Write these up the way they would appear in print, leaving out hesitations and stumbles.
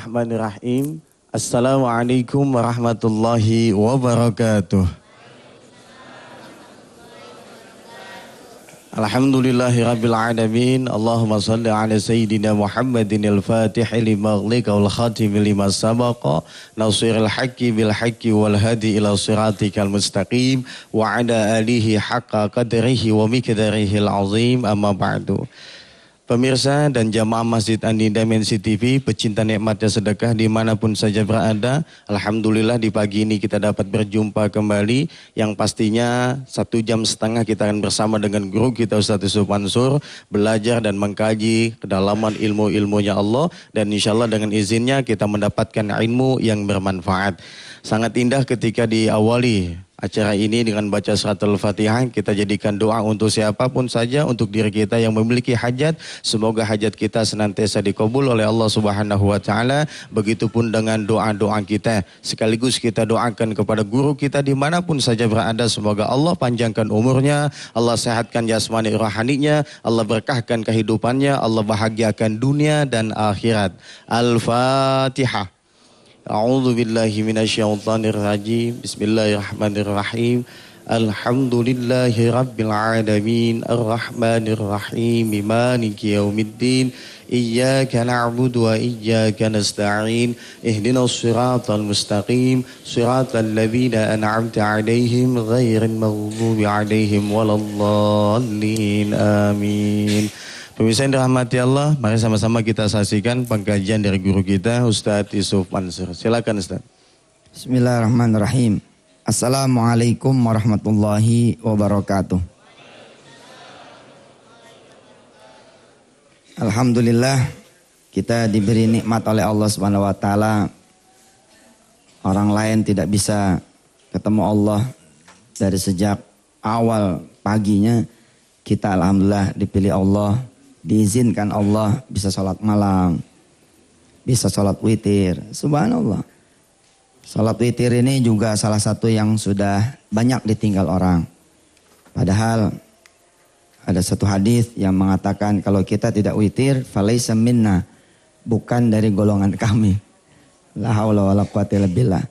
Bismillahirrahmanirrahim. Assalamualaikum warahmatullahi wabarakatuh. Alhamdulillahirabbil alamin. Allahumma shalli ala sayyidina Muhammadin al-Fatih lima ughliqa wal khatim lima sabaqa nasiril haqqi bil haqqi wal hadi ila siratikal mustaqim wa ala alihi haqqa qadrihi wa miqdarihi al-azim. Amma ba'du. Pemirsa dan jamaah Masjid An-Nida Mensi TV, pecinta nikmatnya sedekah dimanapun saja berada. Alhamdulillah di pagi ini kita dapat berjumpa kembali. Yang pastinya 1,5 jam kita akan bersama dengan guru kita Ustaz Yusuf Mansur. Belajar dan mengkaji kedalaman ilmu-ilmunya Allah. Dan insya Allah dengan izinnya kita mendapatkan ilmu yang bermanfaat. Sangat indah ketika diawali acara ini dengan baca suratul Fatihah. Kita jadikan doa untuk siapapun saja, untuk diri kita yang memiliki hajat. Semoga hajat kita senantiasa dikabul oleh Allah Subhanahu wa taala. Begitupun dengan doa-doa kita. Sekaligus kita doakan kepada guru kita dimanapun saja berada. Semoga Allah panjangkan umurnya, Allah sehatkan jasmani rohaninya, Allah berkahkan kehidupannya, Allah bahagiakan dunia dan akhirat. Al-Fatihah. A'udzu billahi minasyaitonir rajim. Bismillahirrahmanirrahim. Alhamdulillahi rabbil alamin. Arrahmanir rahim. Maliki yaumiddin. Iyyaka na'budu wa iyyaka nasta'in. Ihdinas siratal mustaqim. Siratal ladzina an'amta 'alaihim ghairil maghdubi 'alaihim waladdallin. Amin. Pemirsa yang dirahmati Allah, mari sama-sama kita saksikan pengkajian dari guru kita Ustaz Yusuf Mansur. Silakan Ustaz. Bismillahirrahmanirrahim. Assalamualaikum warahmatullahi wabarakatuh. Alhamdulillah kita diberi nikmat oleh Allah Subhanahu wa taala. Orang lain tidak bisa ketemu Allah dari sejak awal paginya. Kita alhamdulillah dipilih Allah. Diizinkan Allah bisa sholat malam, bisa sholat witir. Subhanallah. Sholat witir ini juga salah satu yang sudah banyak ditinggal orang. Padahal ada satu hadis yang mengatakan kalau kita tidak witir, falaisa minna, bukan dari golongan kami. La haula wala quwata illa billah.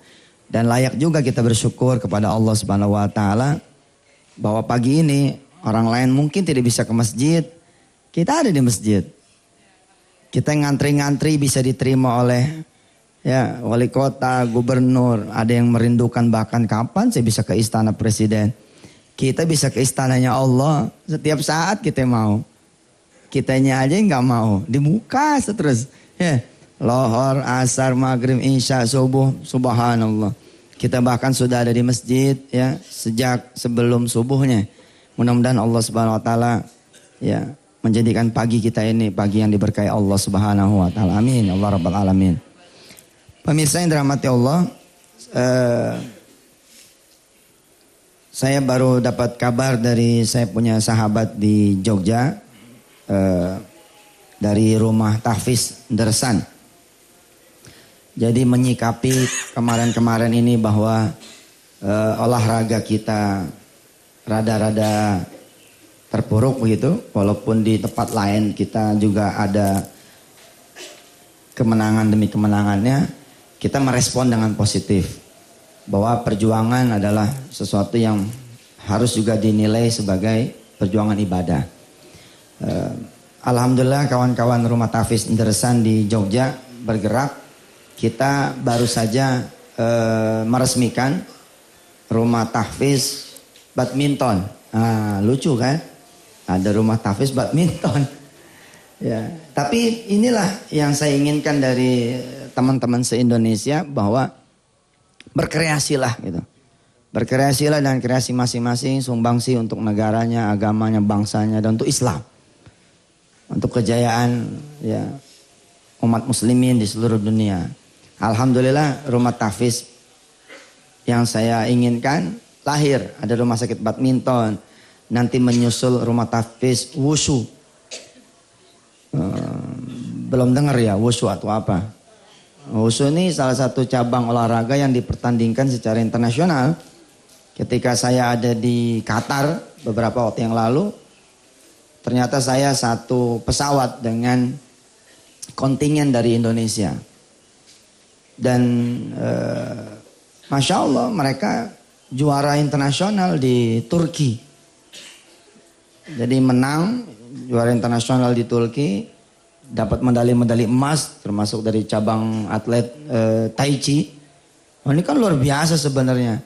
Dan layak juga kita bersyukur kepada Allah Subhanahu wa taala bahwa pagi ini orang lain mungkin tidak bisa ke masjid. Kita ada di masjid. Kita ngantri-ngantri bisa diterima oleh wali kota, gubernur. Ada yang merindukan bahkan kapan saya bisa ke istana presiden. Kita bisa ke istananya Allah setiap saat kita mau. Kitanya aja nggak mau. Dibuka terus. Lohor, asar, maghrib, isya, subuh. Subhanallah. Kita bahkan sudah ada di masjid sejak sebelum subuhnya. Mudah-mudahan Allah Subhanahu wa taala menjadikan pagi kita ini pagi yang diberkahi Allah Subhanahu wa taala. Amin. Allah Rabbal alamin. Pemirsa yang dirahmati Allah, saya baru dapat kabar dari saya punya sahabat di Jogja, dari rumah tahfiz Dersan. Jadi menyikapi kemarin-kemarin ini bahwa olahraga kita rada-rada terpuruk begitu, walaupun di tempat lain kita juga ada kemenangan demi kemenangannya, kita merespon dengan positif bahwa perjuangan adalah sesuatu yang harus juga dinilai sebagai perjuangan ibadah. Alhamdulillah kawan-kawan rumah tahfiz Dersan di Jogja bergerak. Kita baru saja meresmikan rumah tahfiz badminton. Lucu kan? Ada rumah tahfiz badminton. Tapi inilah yang saya inginkan dari teman-teman se-Indonesia, bahwa berkreasilah gitu. Berkreasilah dan kreasi masing-masing, sumbangsi untuk negaranya, agamanya, bangsanya, dan untuk Islam. Untuk kejayaan umat muslimin di seluruh dunia. Alhamdulillah rumah tahfiz yang saya inginkan lahir. Ada rumah sakit badminton. Nanti menyusul rumah tahfiz wushu. Belum dengar ya wushu atau apa. Wushu ini salah satu cabang olahraga yang dipertandingkan secara internasional. Ketika saya ada di Qatar beberapa waktu yang lalu, ternyata saya satu pesawat dengan kontingen dari Indonesia. Dan Masya Allah mereka juara internasional di Turki. Jadi menang juara internasional di Turki, dapat medali-medali emas termasuk dari cabang atlet Tai Chi. Oh, ini kan luar biasa sebenarnya.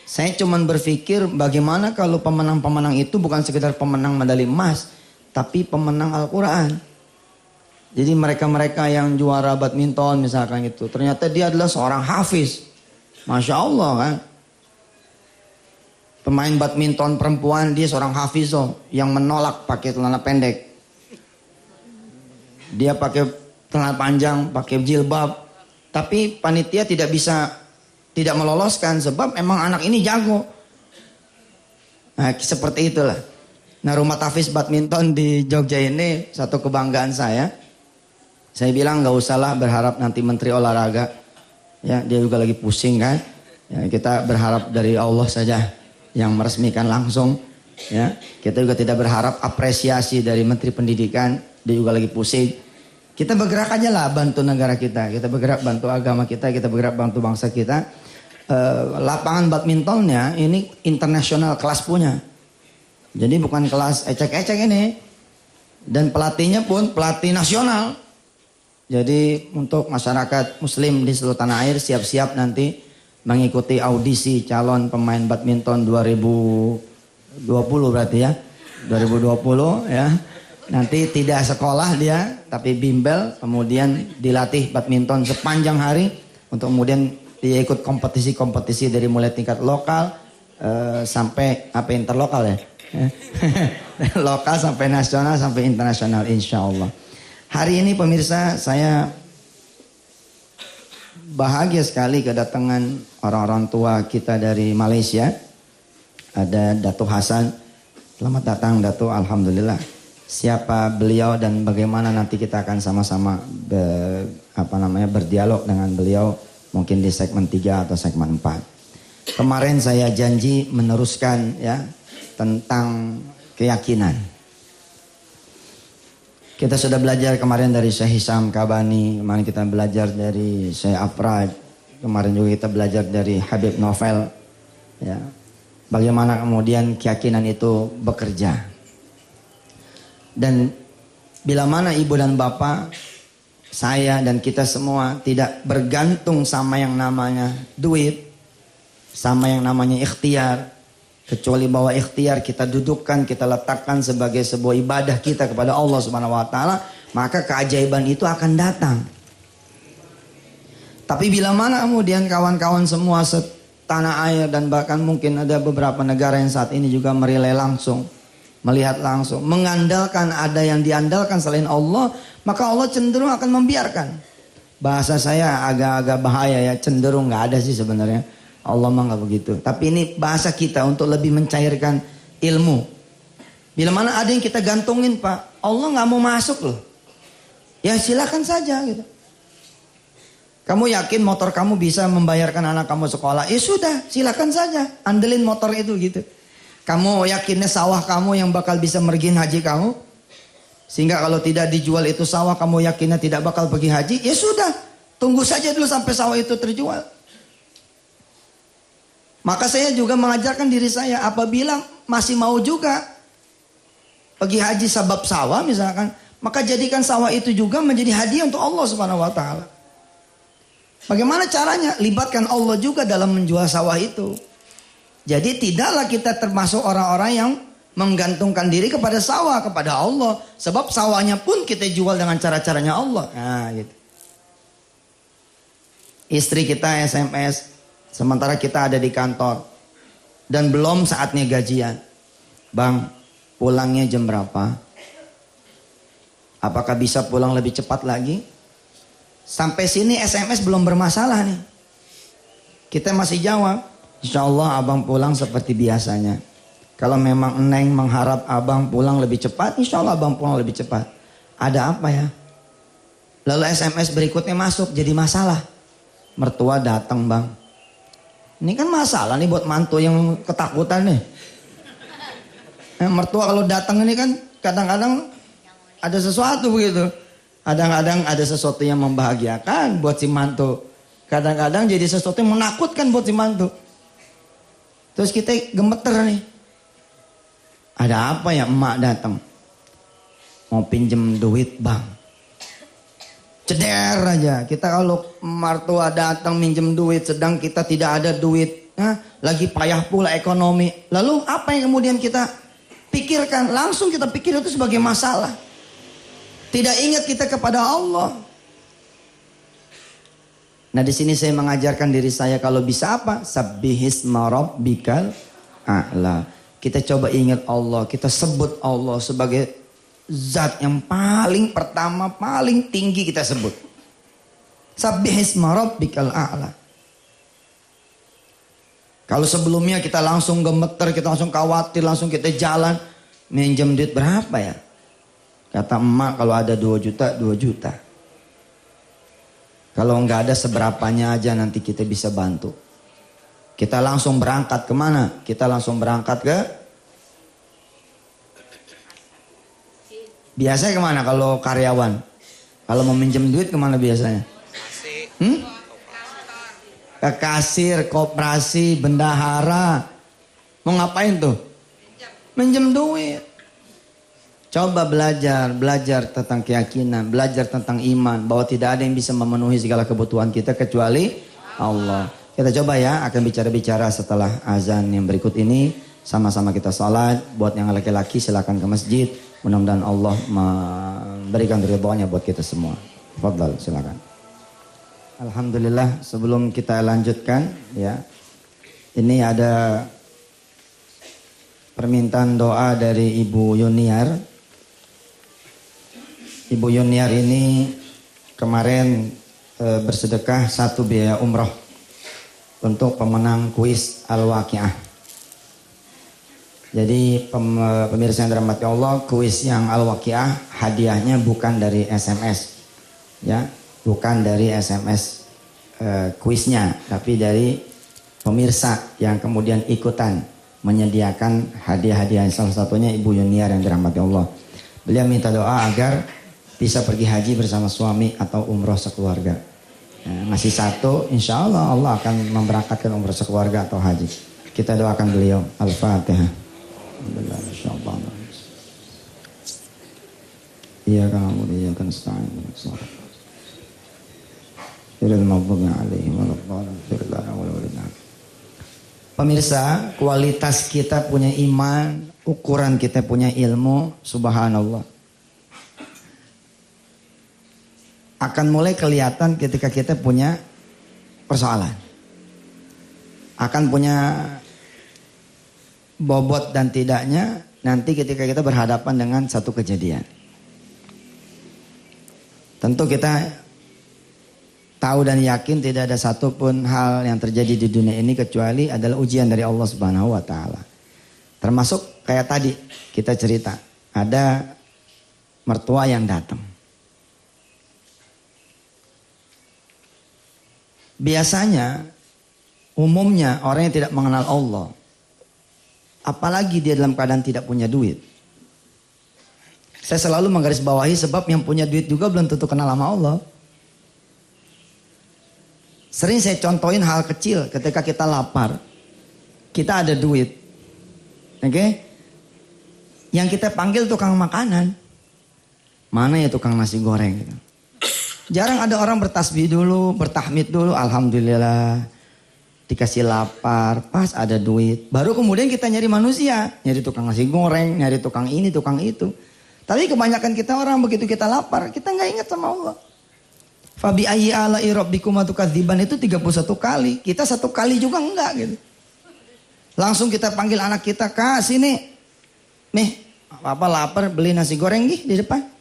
Saya cuman berpikir bagaimana kalau pemenang-pemenang itu bukan sekedar pemenang medali emas, tapi pemenang Al-Quran. Jadi mereka-mereka yang juara badminton misalkan itu, ternyata dia adalah seorang hafiz. Masya Allah kan. Pemain badminton perempuan dia seorang hafizoh yang menolak pakai celana pendek. Dia pakai celana panjang, pakai jilbab. Tapi panitia tidak meloloskan sebab emang anak ini jago. Nah, seperti itulah. Nah, rumah tahfiz badminton di Jogja ini satu kebanggaan saya. Saya bilang nggak usahlah berharap nanti menteri olahraga, ya dia juga lagi pusing kan. Ya, kita berharap dari Allah saja yang meresmikan langsung. Ya, kita juga tidak berharap apresiasi dari menteri pendidikan, dia juga lagi pusing. Kita bergerak aja lah bantu negara kita bergerak bantu agama kita bergerak bantu bangsa kita. Lapangan badmintonnya ini internasional kelas punya. Jadi bukan kelas ecek-ecek ini. Dan pelatihnya pun pelatih nasional. Jadi untuk masyarakat muslim di seluruh tanah air siap-siap nanti mengikuti audisi calon pemain badminton 2020 berarti ya. 2020 ya. Nanti tidak sekolah dia tapi bimbel, kemudian dilatih badminton sepanjang hari untuk kemudian dia ikut kompetisi-kompetisi dari mulai tingkat lokal sampai interlokal ya. Lokal sampai nasional sampai internasional insya Allah. Hari ini pemirsa saya bahagia sekali kedatangan orang-orang tua kita dari Malaysia. Ada Datuk Hasan. Selamat datang Datuk, alhamdulillah. Siapa beliau dan bagaimana nanti kita akan sama-sama berdialog dengan beliau mungkin di segmen 3 atau segmen 4. Kemarin saya janji meneruskan ya tentang keyakinan. Kita sudah belajar kemarin dari Syekh Hisam Kabani, kemarin kita belajar dari Syekh Afraj, kemarin juga kita belajar dari Habib Novel. Ya. Bagaimana kemudian keyakinan itu bekerja. Dan bila mana ibu dan bapak, saya dan kita semua tidak bergantung sama yang namanya duit, sama yang namanya ikhtiar. Kecuali bahwa ikhtiar kita dudukkan, kita letakkan sebagai sebuah ibadah kita kepada Allah Subhanahu wa taala, maka keajaiban itu akan datang. Tapi bila mana kemudian kawan-kawan semua setanah air dan bahkan mungkin ada beberapa negara yang saat ini juga merilai langsung, melihat langsung, mengandalkan ada yang diandalkan selain Allah, maka Allah cenderung akan membiarkan. Bahasa saya agak-agak bahaya ya, cenderung nggak ada sih sebenarnya. Allah mah nggak begitu. Tapi ini bahasa kita untuk lebih mencairkan ilmu. Bila mana ada yang kita gantungin Pak, Allah nggak mau masuk loh. Ya silakan saja gitu. Kamu yakin motor kamu bisa membayarkan anak kamu sekolah? Ya sudah, silakan saja. Andelin motor itu gitu. Kamu yakinnya sawah kamu yang bakal bisa mergiin haji kamu? Sehingga kalau tidak dijual itu sawah, kamu yakinnya tidak bakal pergi haji? Ya sudah, tunggu saja dulu sampai sawah itu terjual. Maka saya juga mengajarkan diri saya apabila masih mau juga pergi haji sebab sawah misalkan, maka jadikan sawah itu juga menjadi hadiah untuk Allah Subhanahu wa taala. Bagaimana caranya? Libatkan Allah juga dalam menjual sawah itu. Jadi tidaklah kita termasuk orang-orang yang menggantungkan diri kepada sawah, kepada Allah. Sebab sawahnya pun kita jual dengan cara-caranya Allah. Nah gitu. Istri kita SMS. Sementara kita ada di kantor. Dan belum saatnya gajian. Bang, pulangnya jam berapa? Apakah bisa pulang lebih cepat lagi? Sampai sini SMS belum bermasalah nih. Kita masih jawab. Insya Allah abang pulang seperti biasanya. Kalau memang Neng mengharap abang pulang lebih cepat, insya Allah abang pulang lebih cepat. Ada apa ya? Lalu SMS berikutnya masuk, jadi masalah. Mertua datang bang. Ini kan masalah nih buat mantu yang ketakutan nih. Mertua kalau datang ini kan kadang-kadang ada sesuatu begitu. Kadang-kadang ada sesuatu yang membahagiakan buat si mantu. Kadang-kadang jadi sesuatu yang menakutkan buat si mantu. Terus kita gemeter nih. Ada apa ya, emak datang. Mau pinjem duit bang. Ceder aja. Kita kalau mertua datang minjem duit sedang kita tidak ada duit. Lagi payah pula ekonomi. Lalu apa yang kemudian kita pikirkan? Langsung kita pikir itu sebagai masalah. Tidak ingat kita kepada Allah. Nah di sini saya mengajarkan diri saya kalau bisa apa? Sabbihisma rabbikal a'la. Kita coba ingat Allah, kita sebut Allah sebagai zat yang paling pertama, paling tinggi kita sebut. Sabbihisma rabbikal a'la. Kalau sebelumnya kita langsung gemeter, kita langsung khawatir, langsung kita jalan. Minjem duit berapa ya? Kata emak kalau ada 2 juta, 2 juta. Kalau nggak ada seberapanya aja nanti kita bisa bantu. Kita langsung berangkat kemana? Kita langsung berangkat ke... Biasanya kemana kalau karyawan? Kalau mau minjem duit kemana biasanya? Ke kasir, koperasi, bendahara. Mau ngapain tuh? Minjem duit. Coba belajar tentang keyakinan, belajar tentang iman, bahwa tidak ada yang bisa memenuhi segala kebutuhan kita kecuali Allah. Kita coba ya, akan bicara-bicara setelah azan yang berikut ini. Sama-sama kita salat. Buat yang laki-laki silakan ke masjid. Mudah-mudahan Allah memberikan ridhonya buat kita semua. Fadhal, silakan. Alhamdulillah, sebelum kita lanjutkan ya. Ini ada permintaan doa dari Ibu Yuniar. Ibu Yuniar ini kemarin bersedekah 1 biaya umroh untuk pemenang kuis Al-Waqiah. Jadi pemirsa yang dirahmati Allah, kuis yang Al-Waqiah hadiahnya bukan dari SMS, ya, bukan dari SMS kuisnya, tapi dari pemirsa yang kemudian ikutan menyediakan hadiah-hadiah. Salah satunya Ibu Yuniar yang dirahmati Allah. Beliau minta doa agar bisa pergi haji bersama suami atau umroh sekeluarga. Ngasih 1, insya Allah Allah akan memberangkatkan umroh sekeluarga atau haji. Kita doakan beliau. Al-Fatihah. Iya kan Abu, iya kan Stain. Pemirsa, kualitas kita punya iman, ukuran kita punya ilmu, subhanallah. Akan mulai kelihatan ketika kita punya persoalan. Akan punya bobot dan tidaknya nanti ketika kita berhadapan dengan satu kejadian. Tentu kita tahu dan yakin tidak ada satupun hal yang terjadi di dunia ini kecuali adalah ujian dari Allah Subhanahu wa taala. Termasuk kayak tadi kita cerita, ada mertua yang datang. Biasanya, umumnya orang yang tidak mengenal Allah, apalagi dia dalam keadaan tidak punya duit. Saya selalu menggarisbawahi sebab yang punya duit juga belum tentu kenal sama Allah. Sering saya contohin hal kecil ketika kita lapar, kita ada duit. Oke? Yang kita panggil tukang makanan. Mana ya tukang nasi goreng gitu. Jarang ada orang bertasbih dulu, bertahmid dulu, alhamdulillah. Dikasih lapar, pas ada duit. Baru kemudian kita nyari manusia, nyari tukang nasi goreng, nyari tukang ini, tukang itu. Tapi kebanyakan kita orang begitu kita lapar, kita nggak ingat sama Allah. Fabi ayyi ala'i rabbikuma tukadziban itu 31 kali. Kita 1 kali juga enggak gitu. Langsung kita panggil anak kita, "Kak, sini. Nih, apa lapar, beli nasi goreng gih di depan."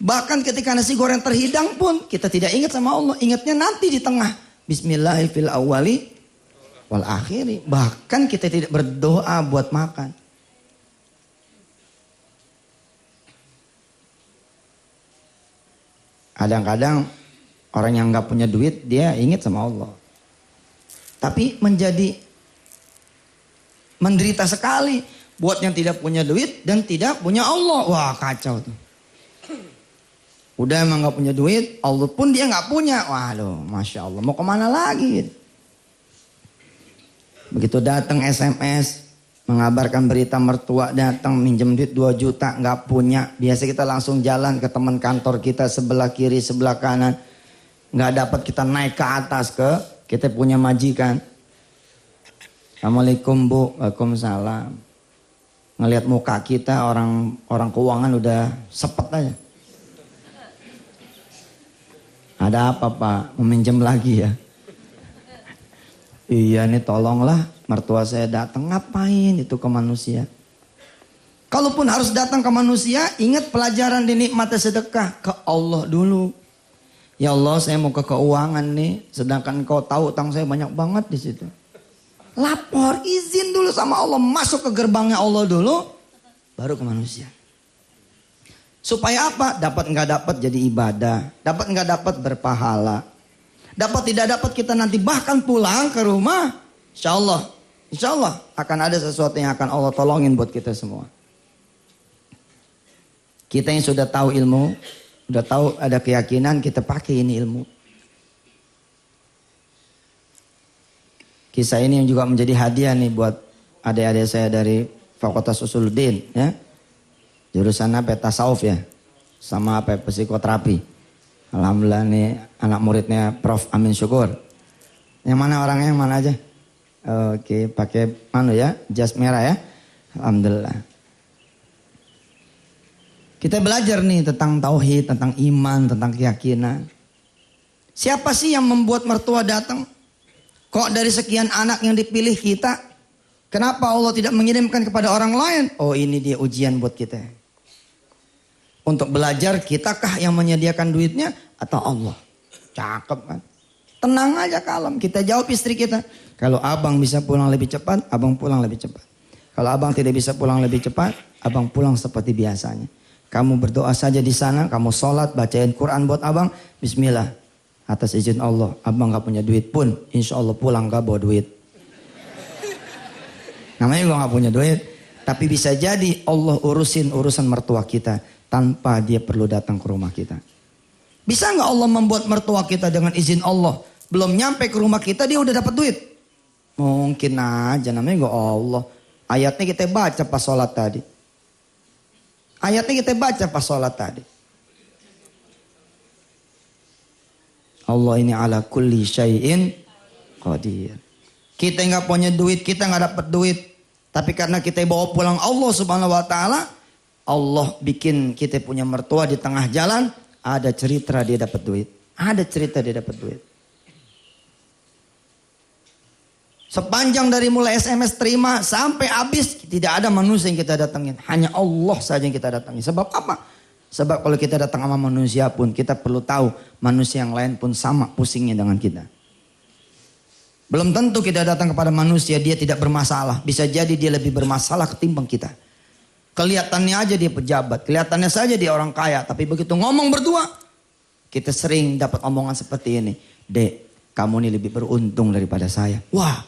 Bahkan ketika nasi goreng terhidang pun kita tidak ingat sama Allah. Ingatnya nanti di tengah. Bismillahirrahmanirrahim wal akhiri. Bahkan kita tidak berdoa buat makan. Kadang-kadang orang yang nggak punya duit dia ingat sama Allah. Tapi menjadi menderita sekali buat yang tidak punya duit dan tidak punya Allah. Wah, kacau tuh. Udah emang gak punya duit, Allah pun dia gak punya. Waduh, Masya Allah, mau kemana lagi? Begitu datang SMS, mengabarkan berita mertua datang minjem duit 2 juta, gak punya. Biasa kita langsung jalan ke teman kantor kita sebelah kiri, sebelah kanan. Gak dapat kita naik ke atas kita punya majikan. Assalamualaikum Bu, waalaikumsalam. Ngelihat muka kita orang keuangan udah sepet aja. Ada apa Pak? Meminjam lagi ya? Iya nih tolonglah mertua saya datang. Ngapain itu ke manusia? Kalaupun harus datang ke manusia, ingat pelajaran dinikmati sedekah. Ke Allah dulu. Ya Allah saya mau ke keuangan nih. Sedangkan kau tahu utang saya banyak banget di situ. Lapor, izin dulu sama Allah. Masuk ke gerbangnya Allah dulu. Baru ke manusia. Supaya apa? Dapat nggak dapat jadi ibadah. Dapat nggak dapat berpahala. Dapat tidak dapat kita nanti bahkan pulang ke rumah. Insya Allah akan ada sesuatu yang akan Allah tolongin buat kita semua. Kita yang sudah tahu ilmu, sudah tahu ada keyakinan, kita pakai ini ilmu. Kisah ini yang juga menjadi hadiah nih buat adik-adik saya dari Fakultas Usuluddin ya. Jurusan apa? Tasawuf ya. Sama apa? Psikoterapi. Alhamdulillah nih anak muridnya Prof. Amin Syukur. Yang mana orangnya? Yang mana aja? Oke, pakai ya, jas merah ya. Alhamdulillah. Kita belajar nih tentang tauhid, tentang iman, tentang keyakinan. Siapa sih yang membuat mertua datang? Kok dari sekian anak yang dipilih kita, kenapa Allah tidak mengirimkan kepada orang lain? Oh ini dia ujian buat kita. Untuk belajar kitakah yang menyediakan duitnya atau Allah? Cakep kan? Tenang aja kalem. Kita jawab istri kita. Kalau abang bisa pulang lebih cepat, abang pulang lebih cepat. Kalau abang tidak bisa pulang lebih cepat, abang pulang seperti biasanya. Kamu berdoa saja di sana, kamu sholat, bacain Quran buat abang. Bismillah. Atas izin Allah, abang gak punya duit pun, insya Allah pulang gak bawa duit. Namanya gue gak punya duit. Tapi bisa jadi Allah urusan mertua kita tanpa dia perlu datang ke rumah kita. Bisa gak Allah membuat mertua kita dengan izin Allah? Belum nyampe ke rumah kita dia udah dapat duit? Mungkin aja, namanya gak Allah. Ayatnya kita baca pas sholat tadi. Allah ini ala kulli syai'in qadir. Kita nggak punya duit, kita nggak dapat duit. Tapi karena kita bawa pulang Allah subhanahu wa ta'ala, Allah bikin kita punya mertua di tengah jalan, ada cerita dia dapat duit. Sepanjang dari mulai SMS terima sampai habis, tidak ada manusia yang kita datangin. Hanya Allah saja yang kita datangin. Sebab apa? Sebab kalau kita datang sama manusia pun, kita perlu tahu manusia yang lain pun sama pusingnya dengan kita. Belum tentu kita datang kepada manusia, dia tidak bermasalah. Bisa jadi dia lebih bermasalah ketimbang kita. Kelihatannya aja dia pejabat, kelihatannya saja dia orang kaya. Tapi begitu ngomong berdua, kita sering dapat omongan seperti ini. Dek, kamu ini lebih beruntung daripada saya. Wah,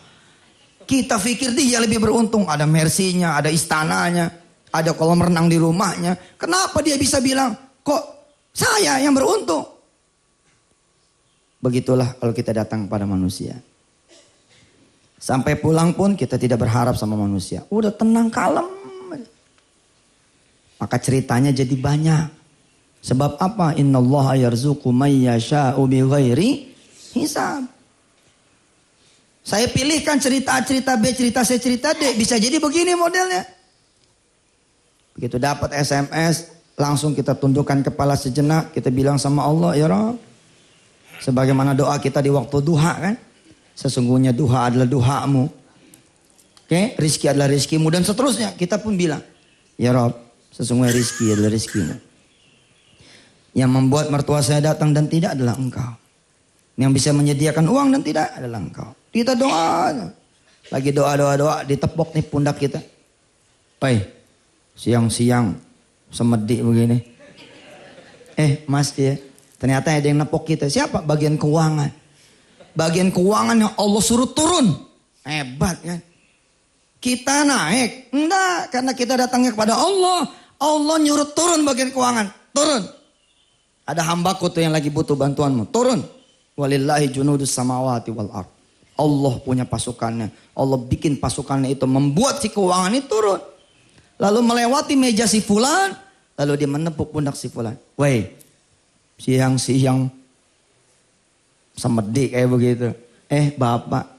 kita pikir dia lebih beruntung. Ada Mercy-nya, ada istananya, ada kolam renang di rumahnya. Kenapa dia bisa bilang, kok saya yang beruntung? Begitulah kalau kita datang pada manusia. Sampai pulang pun kita tidak berharap sama manusia. Udah tenang, kalem. Maka ceritanya jadi banyak. Sebab apa? Innallaha yarzuqu may yasha'u bighairi hisab. Saya pilihkan cerita A, cerita B, cerita C, cerita D. Bisa jadi begini modelnya. Begitu dapat SMS, langsung kita tundukkan kepala sejenak. Kita bilang sama Allah, ya Rabb. Sebagaimana doa kita di waktu duha kan. Sesungguhnya duha adalah duhamu. Oke, rizki adalah rizkimu. Dan seterusnya kita pun bilang, ya Rabb, sesungguhnya rizki adalah rizkimu. Yang membuat mertua saya datang dan tidak adalah engkau. Yang bisa menyediakan uang dan tidak adalah engkau. Kita doa. Lagi doa, ditepok nih pundak kita. Pai, siang-siang semedi begini. Mas ya, ternyata ada yang nepok kita. Siapa? Bagian keuangan. Bagian keuangan yang Allah suruh turun. Hebat kan. Kita naik. Enggak, karena kita datangnya kepada Allah. Allah nyuruh turun bagian keuangan. Turun. Ada hambaku tuh yang lagi butuh bantuanmu. Turun. Walillahi junudus samawati wal ard. Allah punya pasukannya. Allah bikin pasukannya itu membuat si keuangan itu turun. Lalu melewati meja si fulan. Lalu dia menepuk pundak si fulan. Woi, siang-siang semedi kayak begitu. Bapak.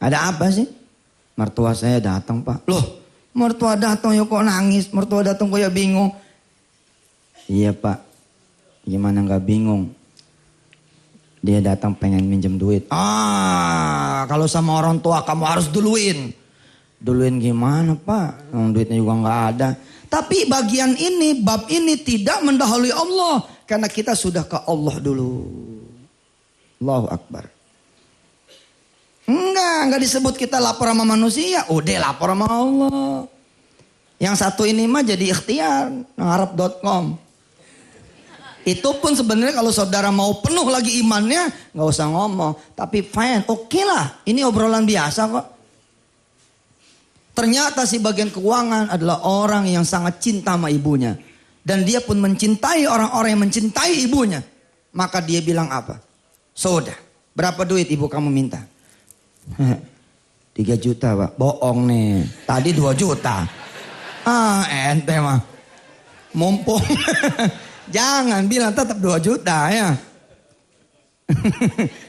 Ada apa sih? Mertua saya datang pak. Loh, mertua datang ya kok nangis. Mertua datang kok ya bingung. Iya pak, gimana gak bingung? Dia datang pengen minjem duit. Kalau sama orang tua kamu harus duluin. Duluin gimana pak? Duitnya juga gak ada. Tapi bagian ini, bab ini tidak mendahului Allah. Karena kita sudah ke Allah dulu. Allahu Akbar. Enggak disebut kita lapor sama manusia. Udah lapor sama Allah. Yang satu ini mah jadi ikhtiar. Ngarep.com. Itu pun sebenarnya kalau saudara mau penuh lagi imannya, nggak usah ngomong. Tapi fine, oke lah. Ini obrolan biasa kok. Ternyata si bagian keuangan adalah orang yang sangat cinta sama ibunya. Dan dia pun mencintai orang-orang yang mencintai ibunya. Maka dia bilang apa? Sudah, berapa duit ibu kamu minta? 3 juta pak. Bohong nih. Tadi 2 juta. Ente mah. Mumpung. Jangan bilang tetap 2 juta ya.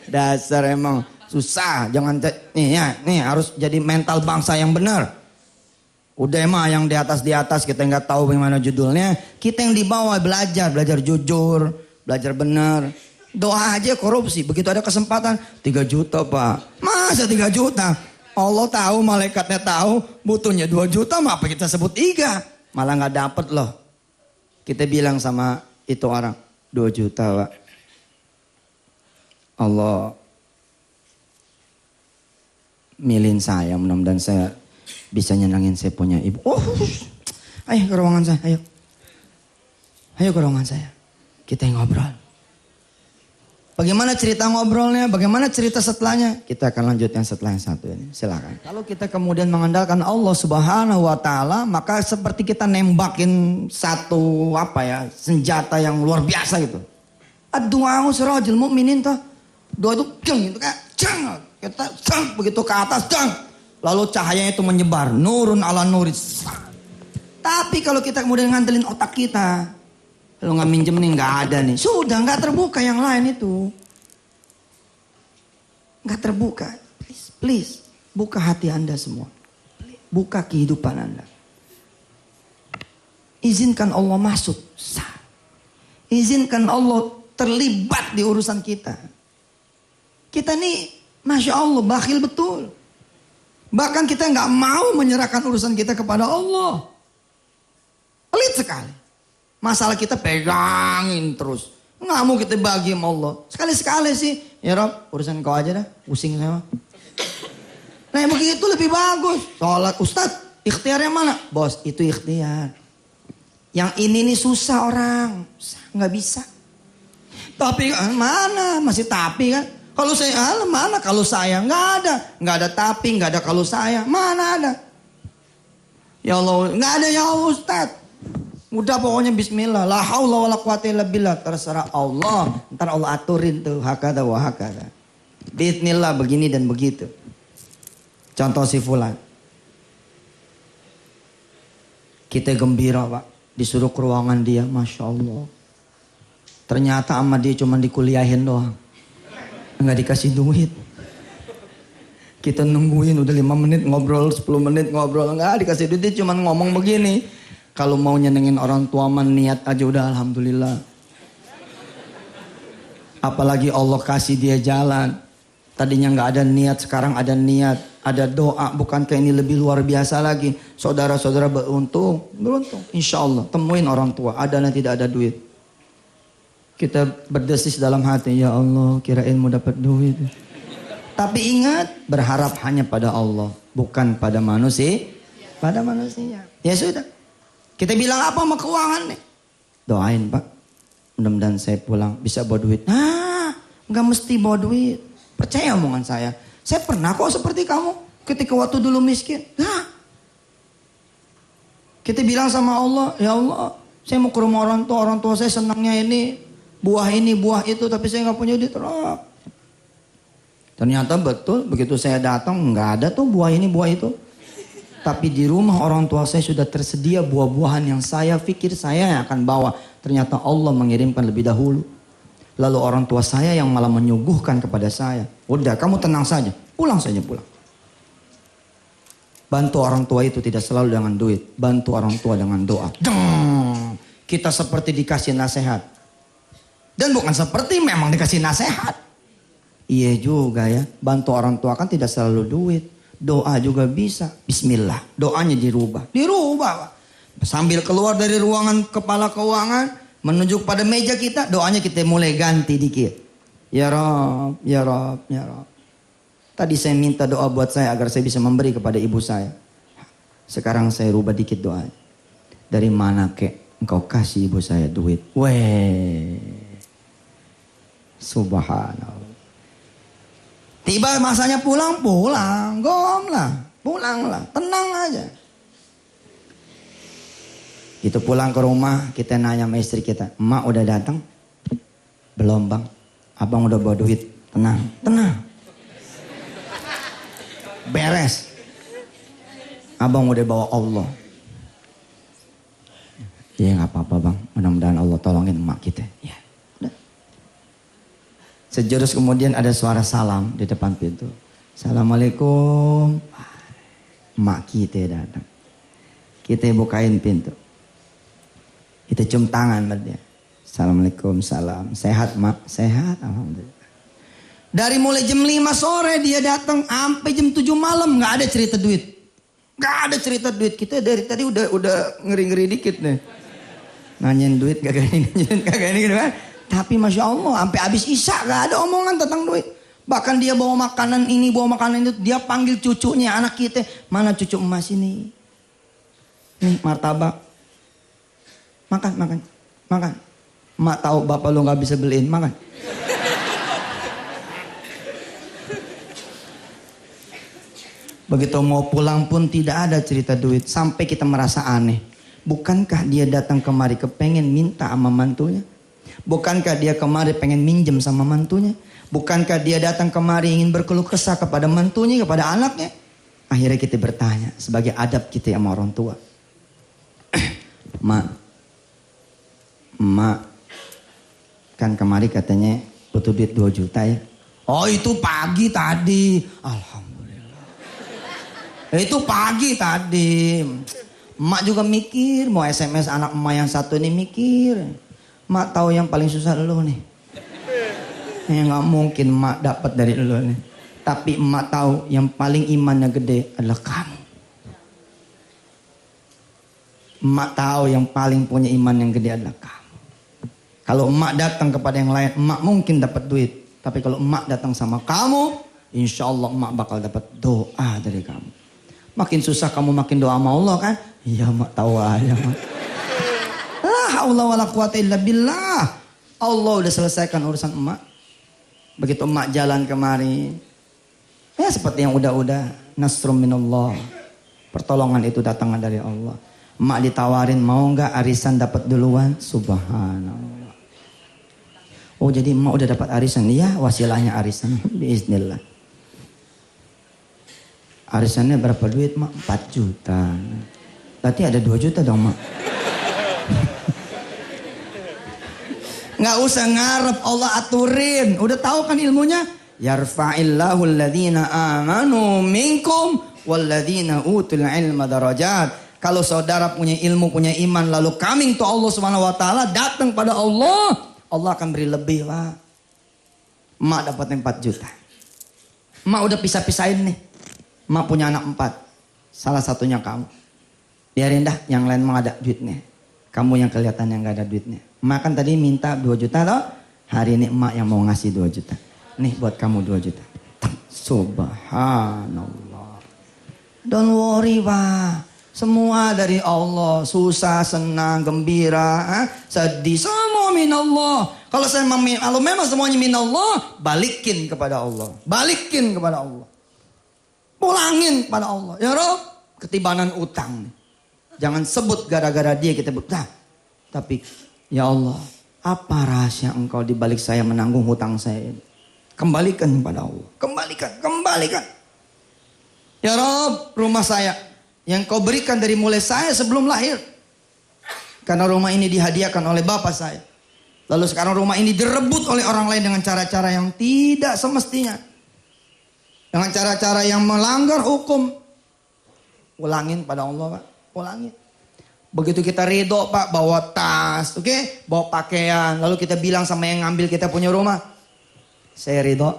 Dasar emang susah. Jangan nih harus jadi mental bangsa yang benar. Udah emang yang di atas kita nggak tahu bagaimana judulnya. Kita yang di bawah belajar jujur, belajar benar. Doa aja korupsi. Begitu ada kesempatan 3 juta pak. Masa 3 juta? Allah tahu, malaikatnya tahu. Butuhnya 2 juta mah apa kita sebut 3? Malah nggak dapet loh. Kita bilang sama itu orang 2 juta pak. Allah milihin saya, mudah-mudahan saya bisa nyenangin saya punya ibu. Ayo ke ruangan saya, ayo ke ruangan saya. Kita ngobrol. Bagaimana cerita ngobrolnya, bagaimana cerita setelahnya? Kita akan lanjutkan setelah yang satu ini. Silakan. Kalau kita kemudian mengandalkan Allah Subhanahu wa taala, maka seperti kita nembakin satu senjata yang luar biasa gitu. Ad-du'a sirajul mu'minin toh. Doa itu gitu kan. Kita begitu ke atas lalu cahayanya itu menyebar, nurun ala nuris. Tapi kalau kita kemudian ngandelin otak kita, kalau nggak minjem nih nggak ada nih, sudah nggak terbuka yang lain itu, nggak terbuka. Please, buka hati Anda semua, buka kehidupan Anda. Izinkan Allah masuk, izinkan Allah terlibat di urusan kita. Kita nih, masya Allah, bakhil betul. Bahkan kita nggak mau menyerahkan urusan kita kepada Allah. Pelit sekali. Masalah kita pegangin terus. Nggak mau kita bagi sama Allah. Sekali-sekali sih. Ya Rob, urusan kau aja dah. Pusing saya. Nah begitu lebih bagus. Sholat Ustadz, ikhtiarnya mana? Bos, itu ikhtiar. Yang ini nih susah orang. Nggak bisa. Tapi mana? Masih tapi kan? Kalau saya, mana kalau saya? Nggak ada. Nggak ada tapi, nggak ada kalau saya. Mana ada? Ya Allah, nggak ada ya Ustadz. Udah pokoknya bismillah. La haula wala quwata illa billah. Terserah Allah. Ntar Allah aturin tuh. Hakada wa hakada. Bismillah begini dan begitu. Contoh si fulan. Kita gembira pak. Disuruh ke ruangan dia. Masya Allah. Ternyata sama dia cuma dikuliahin doang. Nggak dikasih duit. Kita nungguin udah 5 menit ngobrol. 10 menit ngobrol. Nggak dikasih duit. Dia cuma ngomong begini. Kalau mau nyenengin orang tua man niat aja udah alhamdulillah. Apalagi Allah kasih dia jalan. Tadinya nggak ada niat, sekarang ada niat. Ada doa, bukankah ini lebih luar biasa lagi. Saudara-saudara beruntung. Insya Allah temuin orang tua, ada dan tidak ada duit. Kita berdesis dalam hati, ya Allah kirain mau dapat duit. Tapi ingat, berharap hanya pada Allah. Bukan pada manusia. Pada manusia. Ya sudah. Kita bilang apa sama keuangan nih? Doain pak. Mudah-mudahan saya pulang bisa bawa duit. Gak mesti bawa duit. Percaya omongan saya. Saya pernah kok seperti kamu. Ketika waktu dulu miskin. Kita bilang sama Allah. Ya Allah. Saya mau ke rumah orang tua saya senangnya ini, buah itu, tapi saya nggak punya duit. Ternyata betul, begitu saya datang nggak ada tuh buah ini, buah itu. Tapi di rumah orang tua saya sudah tersedia buah-buahan yang saya pikir saya yang akan bawa. Ternyata Allah mengirimkan lebih dahulu. Lalu orang tua saya yang malah menyuguhkan kepada saya. Udah, kamu tenang saja, pulang saja pulang. Bantu orang tua itu tidak selalu dengan duit. Bantu orang tua dengan doa. Kita seperti dikasih nasihat. Dan bukan seperti memang dikasih nasihat. Iya juga ya. Bantu orang tua kan tidak selalu duit. Doa juga bisa. Bismillah. Doanya dirubah. Dirubah Pak. Sambil keluar dari ruangan kepala keuangan. Menuju pada meja kita. Doanya kita mulai ganti dikit. Ya Rob, ya Rob, ya Rob. Tadi saya minta doa buat saya agar saya bisa memberi kepada ibu saya. Sekarang saya rubah dikit doa. Dari mana kek engkau kasih ibu saya duit? Weh. Subhanallah. Tiba masanya pulang. Gomlah. Pulanglah. Tenang aja. Itu pulang ke rumah. Kita nanya sama istri kita. Emak udah datang? Belum bang. Abang udah bawa duit. Tenang. Beres. Abang udah bawa Allah. Ya nggak apa-apa bang. Mudah-mudahan Allah tolongin emak kita. Ya. Udah. Sejurus kemudian ada suara salam di depan pintu. Assalamualaikum. Emak kita datang. Kita bukain pintu. Kita cium tangan sama dia. Assalamualaikum, salam. Sehat mak? Sehat, alhamdulillah. Dari mulai jam 5 sore dia datang sampai jam 7 malam nggak ada cerita duit. Nggak ada cerita duit. Kita dari tadi udah ngeri-ngeri dikit nih. Nanyain duit kagak ini gitu kan. Tapi Masya Allah sampai habis isya nggak ada omongan tentang duit. Bahkan dia bawa makanan ini, bawa makanan itu. Dia panggil cucunya, anak kita. Mana cucu emas ini? Nih martabak. Makan. Mak tahu bapak lu nggak bisa beliin, makan. Begitu mau pulang pun tidak ada cerita duit. Sampai kita merasa aneh. Bukankah dia datang kemari kepengen minta sama mantunya? Bukankah dia kemari pengen minjem sama mantunya? Bukankah dia datang kemari ingin berkeluh kesah kepada mantunya, kepada anaknya? Akhirnya kita bertanya sebagai adab kita sama orang tua. Mak, kan kemari katanya butuh duit 2 juta ya. Oh itu pagi tadi. Alhamdulillah. Itu pagi tadi. Emak juga mikir mau SMS anak emak yang satu ini mikir. Emak tahu yang paling susah lu nih. Ya nggak mungkin emak dapat dari lu nih. Tapi emak tahu yang paling imannya gede adalah kamu. Emak tahu yang paling punya iman yang gede adalah kamu. Kalau emak datang kepada yang lain, emak mungkin dapat duit. Tapi kalau emak datang sama kamu, insya Allah emak bakal dapat doa dari kamu. Makin susah kamu makin doa sama Allah kan? Iya mak tahu aja mak. La haula wala quwata illa billah. Allah udah selesaikan urusan emak. Begitu emak jalan kemari. Ya seperti yang udah. Nasrum minallah. Pertolongan itu datangnya dari Allah. Emak ditawarin mau nggak arisan dapat duluan? Subhanallah. Oh jadi emak udah dapat arisan. Iya wasilahnya arisan. Biiznillah. Arisannya berapa duit mak? 4 juta. Berarti ada 2 juta dong mak. Nggak usah ngarep, Allah aturin. Udah tahu kan ilmunya? Yarfa'illahu alladhina amanu minkum walladhina utul ilma darajat. Kalau saudara punya ilmu, punya iman, lalu coming to Allah Subhanahu wa taala, datang pada Allah, Allah akan beri lebih, Pak. Mak dapat 4 juta. Mak udah pisah-pisahin nih. Mak punya anak 4. Salah satunya kamu. Biarin dah, yang lain mah ada duitnya. Kamu yang kelihatan yang gak ada duitnya. Mak kan tadi minta 2 juta loh. Hari ini emak yang mau ngasih 2 juta. Nih buat kamu 2 juta. Subhanallah. Don't worry Pak. Semua dari Allah. Susah, senang, gembira, sedih. Semua minallah. Kalau memang semuanya minallah, balikin kepada Allah. Balikin kepada Allah. Pulangin kepada Allah. Ya Rob, ketibanan utang. Jangan sebut gara-gara dia kita buta. Tapi ya Allah, apa rahasia engkau di balik saya menanggung hutang saya ini? Kembalikan kepada Allah. Kembalikan. Ya Rob, rumah saya yang kau berikan dari mulai saya sebelum lahir. Karena rumah ini dihadiahkan oleh bapak saya. Lalu sekarang rumah ini direbut oleh orang lain dengan cara-cara yang tidak semestinya. Dengan cara-cara yang melanggar hukum. Ulangin pada Allah, Pak. Ulangin. Begitu kita ridho, Pak, bawa tas, oke? Bawa pakaian. Lalu kita bilang sama yang ngambil kita punya rumah. Saya ridho.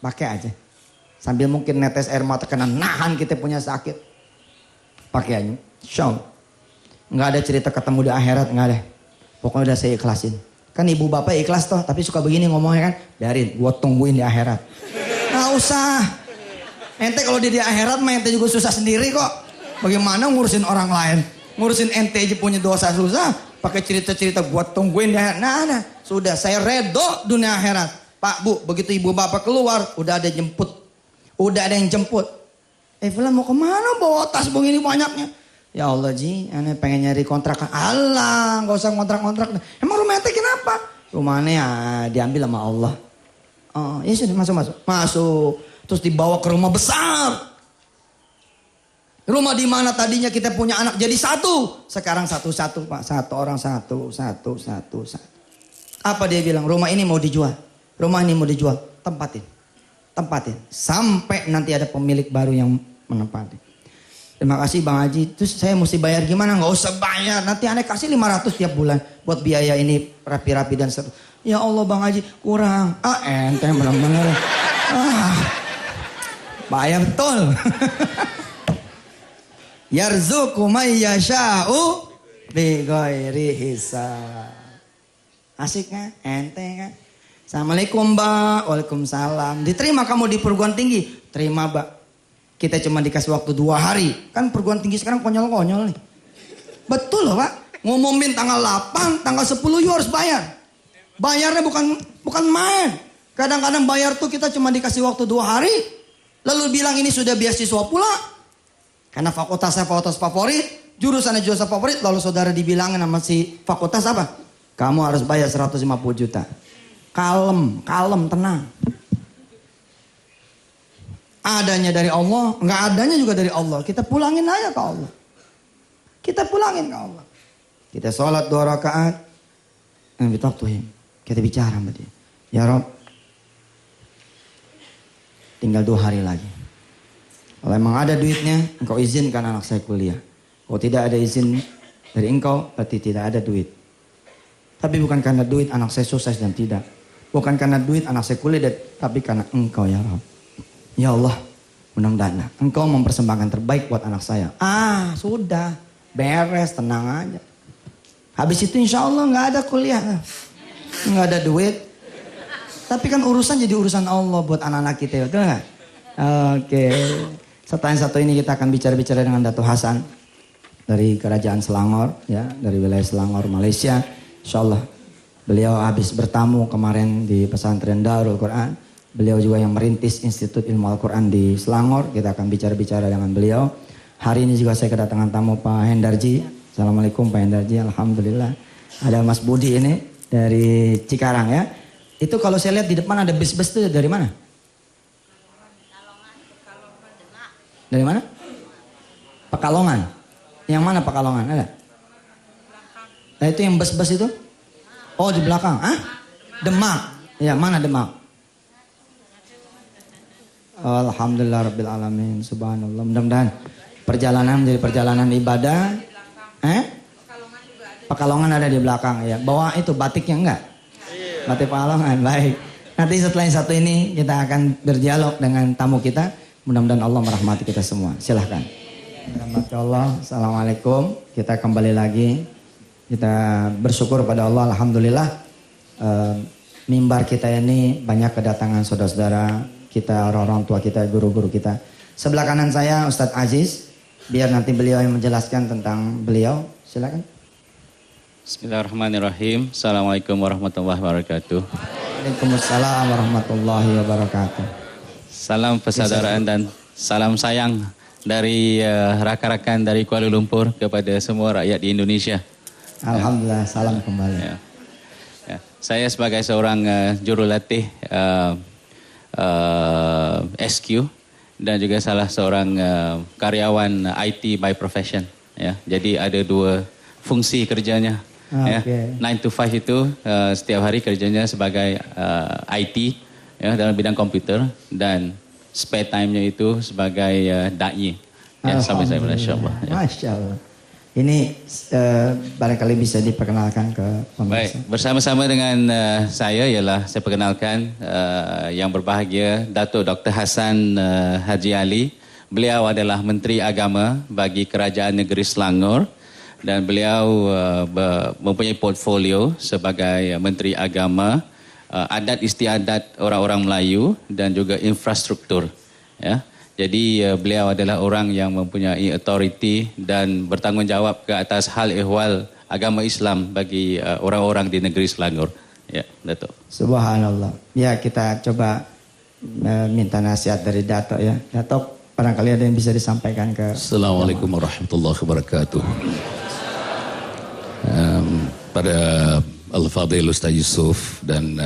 Pakai aja. Sambil mungkin netes air mata kena nahan kita punya sakit. Pakaiannya. Insya Allah. Nggak ada cerita ketemu di akhirat, nggak ada. Pokoknya udah saya ikhlasin. Kan ibu bapak ikhlas toh, tapi suka begini ngomongnya kan. Biarin, gue tungguin di akhirat. Nggak usah. Ente kalau di akhirat mah ente juga susah sendiri kok. Bagaimana ngurusin orang lain? Ngurusin ente aja punya dosa susah. Pakai cerita-cerita gue tungguin di akhirat. Nah, sudah saya redo dunia akhirat. Pak, Bu, begitu ibu bapak keluar, udah ada jemput. Udah ada yang jemput. Fulan mau kemana bawa tas begini banyaknya? Ya Allah Ji, aneh pengen nyari kontrakan. Alah, gak usah kontrak-kontrak. Emang rumah ente kenapa? Rumahnya ya diambil sama Allah. Oh, ya sudah masuk. Terus dibawa ke rumah besar. Rumah di mana tadinya kita punya anak jadi satu. Sekarang satu-satu Pak. Satu orang satu. Apa dia bilang? Rumah ini mau dijual. Tempatin. Sampai nanti ada pemilik baru yang menempati. Terima kasih Bang Haji. Terus saya mesti bayar gimana? Nggak usah bayar. Nanti aneh kasih 500 tiap bulan. Buat biaya ini rapi-rapi dan seru. Ya Allah Bang Haji kurang. Ente benar-benar. Bayar betul. Yarzuqu may yasha'u bighairi hisab. Asik kan? Ente kan? Assalamualaikum Mbak. Waalaikumsalam. Diterima kamu di perguruan tinggi? Terima Mbak. Kita cuma dikasih waktu 2 hari. Kan perguruan tinggi sekarang konyol-konyol nih. Betul loh Pak. Ngumumin tanggal 8, tanggal 10 you harus bayar. Bayarnya bukan main. Kadang-kadang bayar tuh kita cuma dikasih waktu 2 hari. Lalu bilang ini sudah beasiswa pula. Karena fakultasnya fakultas favorit. Jurusannya jurusan favorit. Lalu saudara dibilangin sama si fakultas apa? Kamu harus bayar 150 juta. Kalem, tenang. Adanya dari Allah, nggak adanya juga dari Allah. Kita pulangin aja ke Allah. Kita sholat 2 rakaat. And we talk to him. Kita bicara sama dia. Ya Rob, tinggal 2 hari lagi. Kalau emang ada duitnya, engkau izinkan anak saya kuliah. Kalau tidak ada izin dari engkau, berarti tidak ada duit. Tapi bukan karena duit anak saya sukses dan tidak. Bukan karena duit anak saya kuliah, tapi karena engkau ya Rob. Ya Allah, mudah-mudahan engkau mempersembahkan terbaik buat anak saya. Sudah, beres, tenang aja. Habis itu insya Allah gak ada kuliah. Gak ada duit. Tapi kan urusan jadi urusan Allah buat anak-anak kita. Betul gak? Oke. Setelah yang satu ini kita akan bicara-bicara dengan Dato' Hasan. Dari Kerajaan Selangor. Ya, dari wilayah Selangor, Malaysia. Insya Allah. Beliau habis bertamu kemarin di pesantren Darul Quran. Beliau juga yang merintis Institut Ilmu Al-Quran di Selangor. Kita akan bicara-bicara dengan beliau. Hari ini juga saya kedatangan tamu Pak Hendarji. Assalamualaikum Pak Hendarji. Alhamdulillah. Ada Mas Budi ini dari Cikarang ya. Itu kalau saya lihat di depan ada bis-bis itu dari mana? Dari mana? Pekalongan. Yang mana Pekalongan? Ada? Nah itu yang bus-bus itu? Oh di belakang. Demak. Ya mana Demak? Alhamdulillah Rabbil Alamin. Subhanallah. Mudah-mudahan perjalanan menjadi perjalanan ibadah. Pekalongan ada di belakang ya. Bawa itu batiknya enggak? Batik Pekalongan. Baik. Nanti setelah yang satu ini kita akan berdialog dengan tamu kita. Mudah-mudahan Allah merahmati kita semua. Silahkan. Allah. Assalamualaikum. Kita kembali lagi. Kita bersyukur pada Allah. Alhamdulillah. Mimbar kita ini banyak kedatangan saudara-saudara kita, orang tua kita, guru-guru kita. Sebelah kanan saya Ustadz Aziz. Biar nanti beliau yang menjelaskan tentang beliau. Silakan. Bismillahirrahmanirrahim. Assalamualaikum warahmatullahi wabarakatuh. Waalaikumsalam warahmatullahi wabarakatuh. Salam persaudaraan dan salam sayang dari rakan-rakan dari Kuala Lumpur kepada semua rakyat di Indonesia. Alhamdulillah, salam kembali. Ya. Ya. Saya sebagai seorang jurulatih SQ dan juga salah seorang karyawan IT by profession. Ya. Jadi ada dua fungsi kerjanya. Ya. 9 to 5 itu setiap hari kerjanya sebagai IT ya, dalam bidang komputer, dan spare time-nya itu sebagai da'i. Ya, sampai saya insyaAllah. Ya. Masya Allah. Ini barangkali bisa diperkenalkan ke pemirsa. Baik, bersama-sama dengan saya ialah saya perkenalkan yang berbahagia Datuk Dr. Hassan Haji Ali. Beliau adalah Menteri Agama bagi Kerajaan Negeri Selangor dan beliau mempunyai portfolio sebagai Menteri Agama, adat istiadat orang-orang Melayu dan juga infrastruktur. Ya. Jadi beliau adalah orang yang mempunyai authority dan bertanggungjawab ke atas hal ehwal agama Islam bagi orang-orang di negeri Selangor. Ya, Datuk. Subhanallah. Ya, kita coba minta nasihat dari Datuk ya. Datuk, barangkali ada yang bisa disampaikan ke... Assalamualaikum warahmatullahi wabarakatuh. Pada Al-Fadhil Ustaz Yusuf dan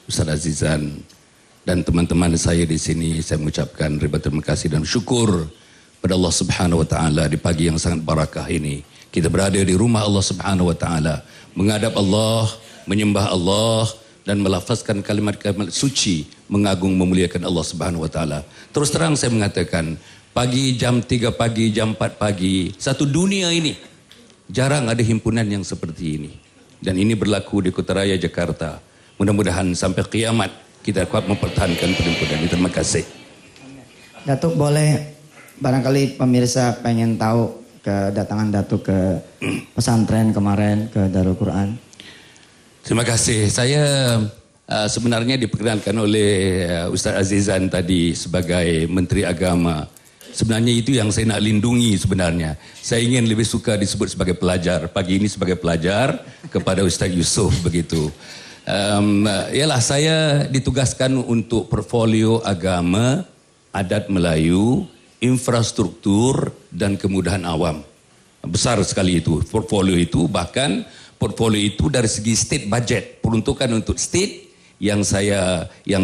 Ustaz Azizan dan teman-teman saya di sini, saya mengucapkan ribuan terima kasih dan syukur pada Allah Subhanahu wa taala di pagi yang sangat barakah ini. Kita berada di rumah Allah Subhanahu wa taala, menghadap Allah, menyembah Allah dan melafazkan kalimat-kalimat suci, mengagung memuliakan Allah Subhanahu wa taala. Terus terang saya mengatakan, pagi jam 3 pagi, jam 4 pagi, satu dunia ini jarang ada himpunan yang seperti ini. Dan ini berlaku di Kutaraya Jakarta. Mudah-mudahan sampai kiamat kita kuat mempertahankan perhimpunan ini. Terima kasih. Datuk, boleh barangkali pemirsa pengen tahu kedatangan Datuk ke pesantren kemarin, ke Darul Quran. Terima kasih. Saya sebenarnya diperkenalkan oleh Ustaz Azizan tadi sebagai Menteri Agama. Sebenarnya itu yang saya nak lindungi sebenarnya. Saya ingin lebih suka disebut sebagai pelajar. Pagi ini sebagai pelajar kepada Ustaz Yusuf begitu. Ialah saya ditugaskan untuk portfolio agama, adat Melayu, infrastruktur dan kemudahan awam. Besar sekali itu portfolio itu, bahkan portfolio itu dari segi state budget, peruntukan untuk state yang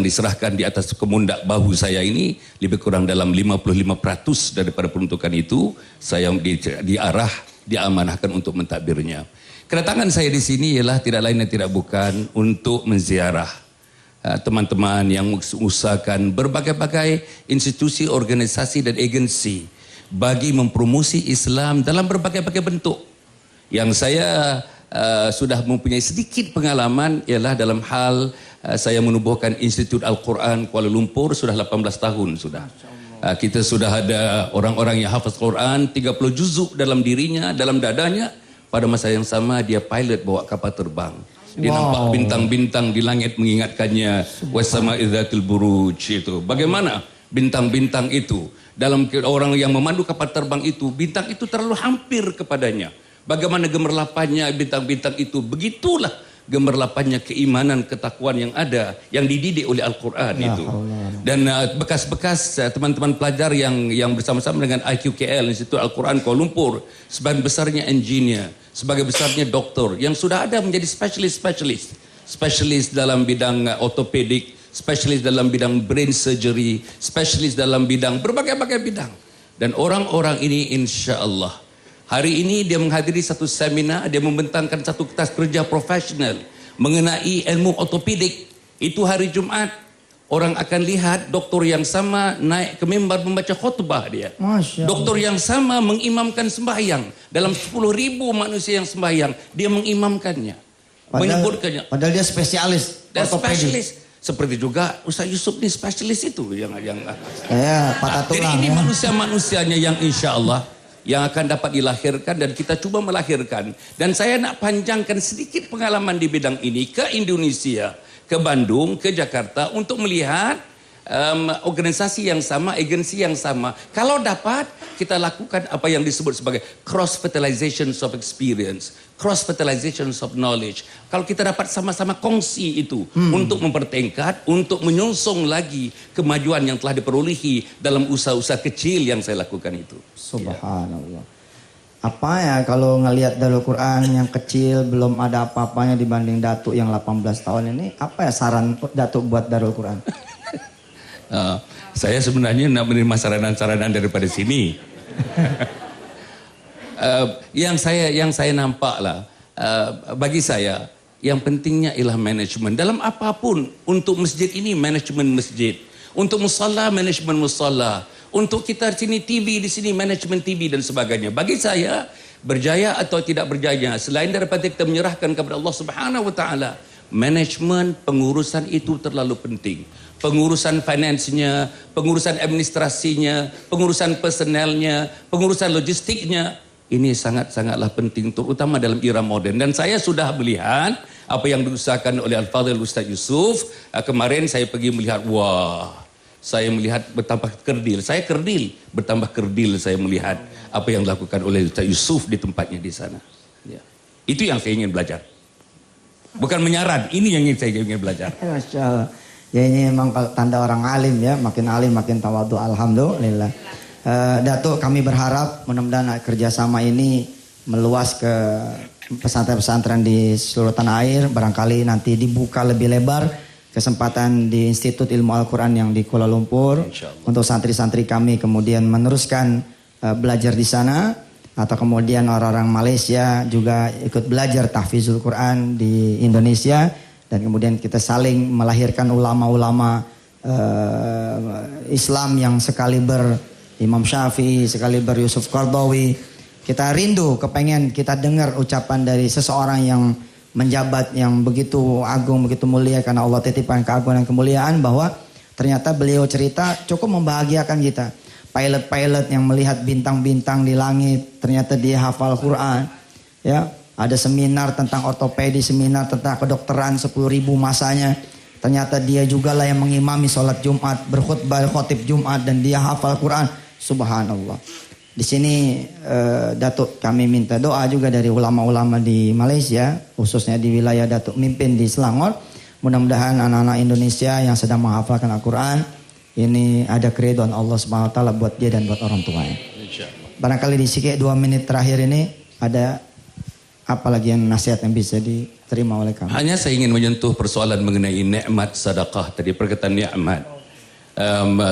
diserahkan di atas kemundak bahu saya ini lebih kurang dalam 55% daripada peruntukan itu saya diamanahkan untuk mentadbirnya. Kedatangan saya di sini ialah tidak lain dan tidak bukan untuk menziarah teman-teman yang mengusahakan berbagai-bagai institusi, organisasi dan agensi bagi mempromosi Islam dalam berbagai-bagai bentuk. Yang saya sudah mempunyai sedikit pengalaman ialah dalam hal saya menubuhkan Institut Al-Quran Kuala Lumpur sudah 18 tahun sudah. Kita sudah ada orang-orang yang hafaz Quran 30 juzuk dalam dirinya, dalam dadanya. Pada masa yang sama dia pilot bawa kapal terbang. Dia nampak bintang-bintang di langit mengingatkannya wasama idzatul buruj itu. Bagaimana bintang-bintang itu dalam orang yang memandu kapal terbang itu, bintang itu terlalu hampir kepadanya. Bagaimana gemerlapannya bintang-bintang itu, begitulah gemerlapannya keimanan, ketakwaan yang ada, yang dididik oleh Al-Quran itu. Dan bekas-bekas teman-teman pelajar yang bersama-sama dengan IQKL, Institut Al-Quran Kuala Lumpur, sebagian besarnya engineer, sebagai besarnya doktor, yang sudah ada menjadi spesialis dalam bidang ortopedik, spesialis dalam bidang brain surgery, spesialis dalam bidang berbagai-bagai bidang. Dan orang-orang ini insya Allah hari ini dia menghadiri satu seminar, dia membentangkan satu kertas kerja profesional mengenai ilmu ortopedik. Itu hari Jumat. Orang akan lihat doktor yang sama naik ke mimbar membaca khutbah dia. Doktor yang sama mengimamkan sembahyang. Dalam 10.000 manusia yang sembahyang, dia mengimamkannya. Menyebutkannya. Padahal dia spesialis. Dan spesialis. Seperti juga Ustaz Yusuf ini spesialis itu. Patah tulang. Jadi ini manusia-manusianya yang insya Allah yang akan dapat dilahirkan dan kita coba melahirkan. Dan saya nak panjangkan sedikit pengalaman di bidang ini ke Indonesia, ke Bandung, ke Jakarta untuk melihat organisasi yang sama, agensi yang sama. Kalau dapat kita lakukan apa yang disebut sebagai cross fertilization of experience, cross fertilization of knowledge. Kalau kita dapat sama-sama kongsi itu untuk mempertingkat, untuk menyusun lagi kemajuan yang telah diperolehi dalam usaha-usaha kecil yang saya lakukan itu. Subhanallah. Apa ya kalau ngelihat Darul Quran yang kecil belum ada apa-apanya dibanding Datuk yang 18 tahun ini, apa ya saran Datuk buat Darul Quran? Saya sebenarnya nak menerima saranan-saranan daripada sini. Yang saya nampak lah, bagi saya yang pentingnya ialah manajemen dalam apapun. Untuk masjid ini manajemen masjid, untuk musalla manajemen musalla, untuk kita sini TV di sini manajemen TV dan sebagainya. Bagi saya berjaya atau tidak berjaya selain daripada kita menyerahkan kepada Allah Subhanahu wa taala, manajemen pengurusan itu terlalu penting. Pengurusan finansnya, pengurusan administrasinya, pengurusan personelnya, pengurusan logistiknya, ini sangat-sangatlah penting terutama dalam era moden. Dan saya sudah melihat apa yang diusahakan oleh Al-Fadhil Ustaz Yusuf. Kemarin saya pergi melihat, wah, saya melihat bertambah kerdil. Saya kerdil, bertambah kerdil saya melihat apa yang dilakukan oleh Ustaz Yusuf di tempatnya di sana. Ya. Itu yang saya ingin belajar. Bukan menyaran, ini yang saya ingin belajar. Masya Allah. Ya ini memang tanda orang alim ya, makin alim makin tawadhu, alhamdulillah. Datuk, kami berharap mudah-mudahan kerjasama ini meluas ke pesantren-pesantren di seluruh tanah air. Barangkali nanti dibuka lebih lebar kesempatan di Institut Ilmu Al-Quran yang di Kuala Lumpur untuk santri-santri kami kemudian meneruskan belajar di sana, atau kemudian orang-orang Malaysia juga ikut belajar tahfizul Quran di Indonesia, dan kemudian kita saling melahirkan ulama-ulama Islam yang sekaliber Imam Syafi'i, sekaliber Yusuf Qaradawi. Kita rindu, kepengen kita dengar ucapan dari seseorang yang menjabat yang begitu agung, begitu mulia, karena Allah titipkan keagungan dan kemuliaan, bahwa ternyata beliau cerita cukup membahagiakan kita. Pilot-pilot yang melihat bintang-bintang di langit, ternyata dia hafal Quran. Ya, ada seminar tentang ortopedi, seminar tentang kedokteran 10.000 masanya. Ternyata dia juga lah yang mengimami sholat Jumat, berkhutbah khotib Jumat, dan dia hafal Quran. Subhanallah. Di sini Datuk kami minta doa juga dari ulama-ulama di Malaysia, khususnya di wilayah Datuk mimpin di Selangor. Mudah-mudahan anak-anak Indonesia yang sedang menghafalkan Al-Quran ini ada keridhaan Allah Subhanahu wa taala buat dia dan buat orang tuanya. Barangkali di sikit 2 menit terakhir ini ada apa lagi yang nasihat yang bisa diterima oleh kami? Hanya saya ingin menyentuh persoalan mengenai nikmat sedekah tadi, perkataan nikmat.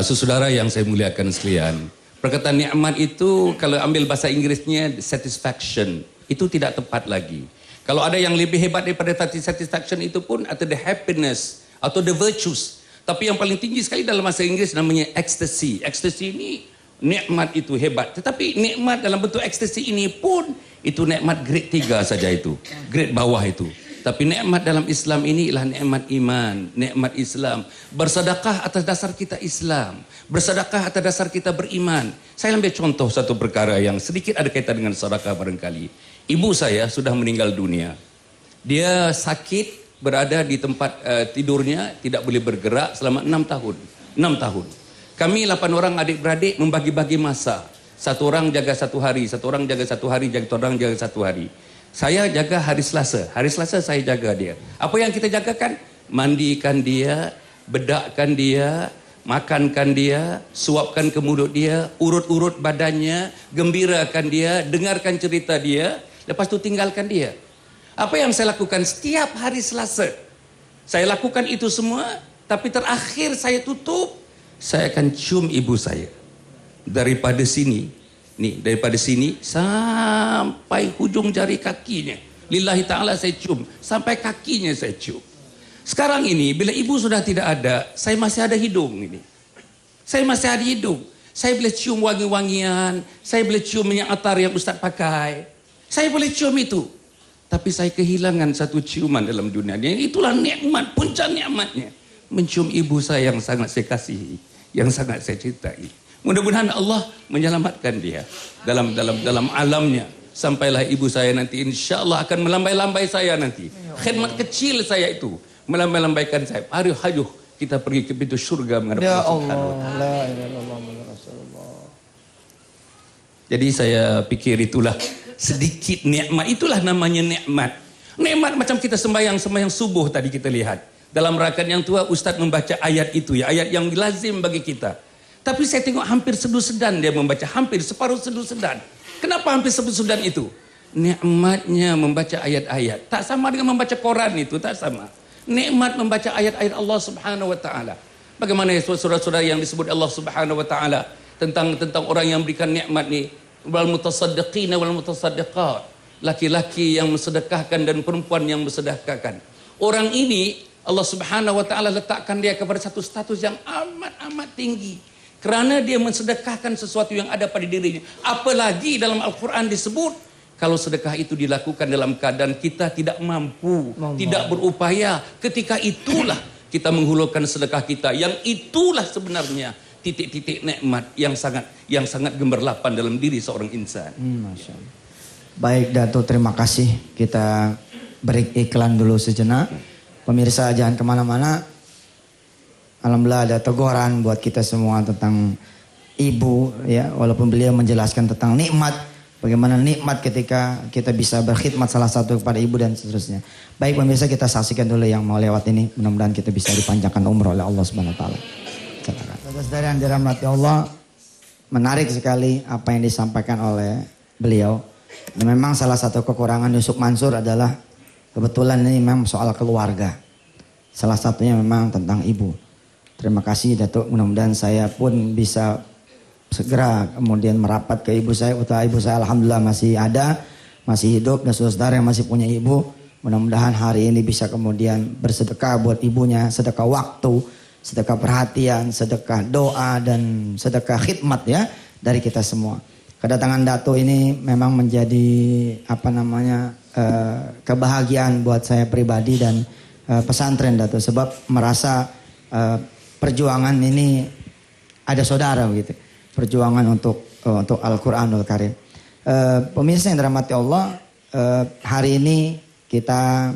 Saudara yang saya muliakan sekalian, perkataan nikmat itu kalau ambil bahasa Inggrisnya satisfaction, itu tidak tepat lagi. Kalau ada yang lebih hebat daripada satisfaction itu pun, atau the happiness atau the virtues. Tapi yang paling tinggi sekali dalam bahasa Inggris namanya ecstasy. Ecstasy ini nikmat itu hebat. Tetapi nikmat dalam bentuk ecstasy ini pun itu nikmat grade 3 saja itu. Grade bawah itu. Tapi nikmat dalam Islam ini ialah nikmat iman, nikmat Islam. Bersedekah atas dasar kita Islam. Bersedekah atas dasar kita beriman. Saya ambil contoh satu perkara yang sedikit ada kaitan dengan sedekah barangkali. Ibu saya sudah meninggal dunia. Dia sakit, berada di tempat tidurnya, tidak boleh bergerak selama 6 tahun. 6 tahun. Kami 8 orang adik-beradik membagi-bagi masa. Satu orang jaga 1 hari, satu orang jaga 1 hari, satu orang jaga 1 hari. Saya jaga hari Selasa. Hari Selasa saya jaga dia. Apa yang kita jagakan? Mandikan dia, bedakkan dia, makankan dia, suapkan ke mulut dia, urut-urut badannya, gembirakan dia, dengarkan cerita dia, lepas tu tinggalkan dia. Apa yang saya lakukan setiap hari Selasa? Saya lakukan itu semua, tapi terakhir saya tutup, saya akan cium ibu saya. Daripada sini, nih, daripada sini sampai hujung jari kakinya. Lillahi ta'ala saya cium, sampai kakinya saya cium. Sekarang ini, bila ibu sudah tidak ada, saya masih ada hidung ini. Saya masih ada hidung. Saya boleh cium wangi-wangian, saya boleh cium minyak atar yang Ustaz pakai. Saya boleh cium itu. Tapi saya kehilangan satu ciuman dalam dunia ini. Itulah nikmat, puncak nikmatnya. Mencium ibu saya yang sangat saya kasihi, yang sangat saya cintai. Mudah-mudahan Allah menyelamatkan dia dalam alamnya. Sampailah ibu saya nanti insya-Allah akan melambai-lambai saya nanti. Khidmat kecil saya itu melambai-lambaikan saya. Hayuh kita pergi ke pintu surga menghadap Ya Allah. La ilaha illallah Rasulullah. Jadi saya pikir itulah sedikit nikmat, itulah namanya nikmat. Nikmat macam kita sembahyang subuh tadi kita lihat. Dalam rakaat yang tua Ustaz membaca ayat itu ya, ayat yang lazim bagi kita. Tapi saya tengok hampir sedu sedan dia membaca, hampir separuh sedu sedan. Kenapa hampir sesudah itu? Nikmatnya membaca ayat-ayat. Tak sama dengan membaca Quran itu, tak sama. Nikmat membaca ayat-ayat Allah Subhanahu wa taala. Bagaimana surah-surah yang disebut Allah Subhanahu wa taala tentang orang yang berikan nikmat ni, wal mutasaddiqina wal mutasaddiqat. Laki-laki yang mensedekahkan dan perempuan yang mensedekahkan. Orang ini Allah Subhanahu wa taala letakkan dia kepada satu status yang amat tinggi. Kerana dia mensedekahkan sesuatu yang ada pada dirinya. Apalagi dalam Al-Quran disebut, kalau sedekah itu dilakukan dalam keadaan kita tidak mampu, tidak berupaya, ketika itulah kita menghulurkan sedekah kita. Yang itulah sebenarnya titik-titik nikmat yang sangat gemerlapan dalam diri seorang insan. Masya Allah. Baik Dato, terima kasih. Kita break iklan dulu sejenak. Pemirsa jangan kemana-mana. Alhamdulillah ada teguran buat kita semua tentang ibu, ya, walaupun beliau menjelaskan tentang nikmat, bagaimana nikmat ketika kita bisa berkhidmat salah satu kepada ibu dan seterusnya. Baik pemirsa, kita saksikan dulu yang mau lewat ini, mudah-mudahan kita bisa dipanjangkan umroh oleh Allah Subhanahu wa taala. Saudara yang dirahmati Allah, menarik sekali apa yang disampaikan oleh beliau. Dan memang salah satu kekurangan Yusuf Mansur adalah kebetulan ini memang soal keluarga. Salah satunya memang tentang ibu. Terima kasih Datuk, mudah-mudahan saya pun bisa segera kemudian merapat ke ibu saya. Uta ibu saya alhamdulillah masih ada, masih hidup, dan saudara yang masih punya ibu, mudah-mudahan hari ini bisa kemudian bersedekah buat ibunya, sedekah waktu, sedekah perhatian, sedekah doa, dan sedekah khidmat ya dari kita semua. Kedatangan Datuk ini memang menjadi kebahagiaan buat saya pribadi dan pesantren Datuk, sebab merasa perjuangan ini ada saudara begitu. Perjuangan untuk Al-Qur'anul Karim. Pemirsa yang dirahmati Allah, hari ini kita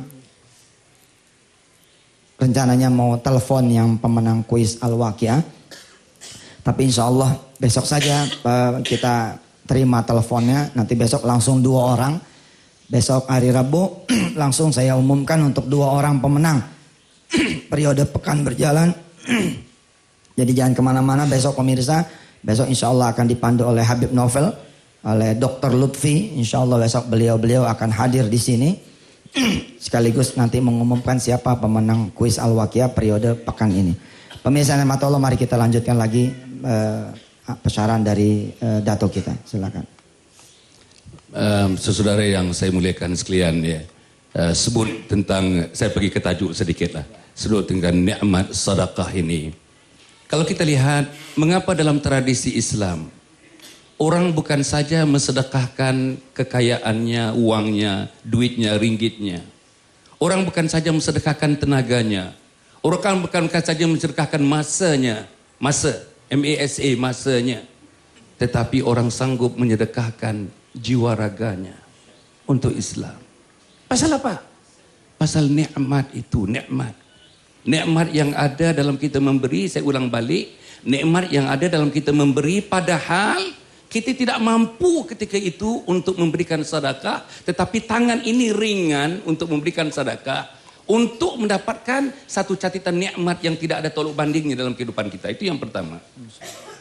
rencananya mau telepon yang pemenang kuis Al-Waqiah. Tapi insya Allah besok saja kita terima teleponnya. Nanti besok langsung 2 orang. Besok hari Rabu langsung saya umumkan untuk 2 orang pemenang. Periode pekan berjalan. Jadi jangan kemana-mana besok pemirsa. Besok insya Allah akan dipandu oleh Habib Novel, oleh Dr. Lutfi. Insya Allah besok beliau akan hadir di sini. Sekaligus nanti mengumumkan siapa pemenang kuis Al-Waqiah periode pekan ini. Pemirsa yang dirahmati Allah, mari kita lanjutkan lagi pesaran dari Dato kita. Silakan. Saudara yang saya muliakan sekalian ya. Sebut tentang, saya pergi ke tajuk sedikit lah. Sebut tentang nikmat sedekah ini. Kalau kita lihat, mengapa dalam tradisi Islam, orang bukan saja mensedekahkan kekayaannya, uangnya, duitnya, ringgitnya. Orang bukan saja mensedekahkan tenaganya. Orang bukan saja mensedekahkan masanya, masanya. Tetapi orang sanggup menyedekahkan jiwa raganya untuk Islam. Pasal apa? Pasal nikmat itu, nikmat. Nikmat yang ada dalam kita memberi, saya ulang balik, nikmat yang ada dalam kita memberi padahal kita tidak mampu ketika itu untuk memberikan sedekah, tetapi tangan ini ringan untuk memberikan sedekah, untuk mendapatkan satu catatan nikmat yang tidak ada tolak bandingnya dalam kehidupan kita. Itu yang pertama.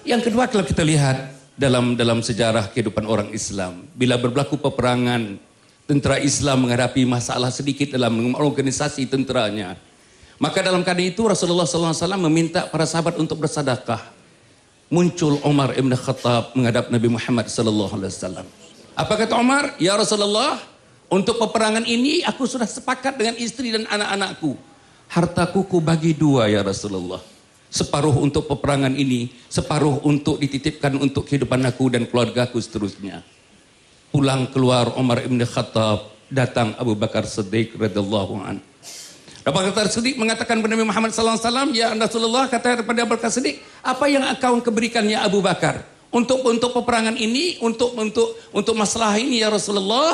Yang kedua, kalau kita lihat dalam sejarah kehidupan orang Islam, bila berlaku peperangan, tentera Islam menghadapi masalah sedikit dalam organisasi tenteranya, maka dalam keadaan itu Rasulullah SAW meminta para sahabat untuk bersedekah. Muncul Umar ibn Khattab menghadap Nabi Muhammad SAW. Apa kata Umar? Ya Rasulullah, untuk peperangan ini aku sudah sepakat dengan istri dan anak-anakku. Hartaku ku bagi 2 ya Rasulullah. Separuh untuk peperangan ini, separuh untuk dititipkan untuk kehidupan aku dan keluargaku seterusnya. Pulang keluar Umar ibn Khattab, datang Abu Bakar Siddiq radhiyallahu anhu. Abu Bakar Siddiq mengatakan kepada Nabi Muhammad SAW, ya Rasulullah, kata kepada Abu Bakar Siddiq, apa yang engkau keberikan ya Abu Bakar? Untuk peperangan ini, untuk masalah ini ya Rasulullah,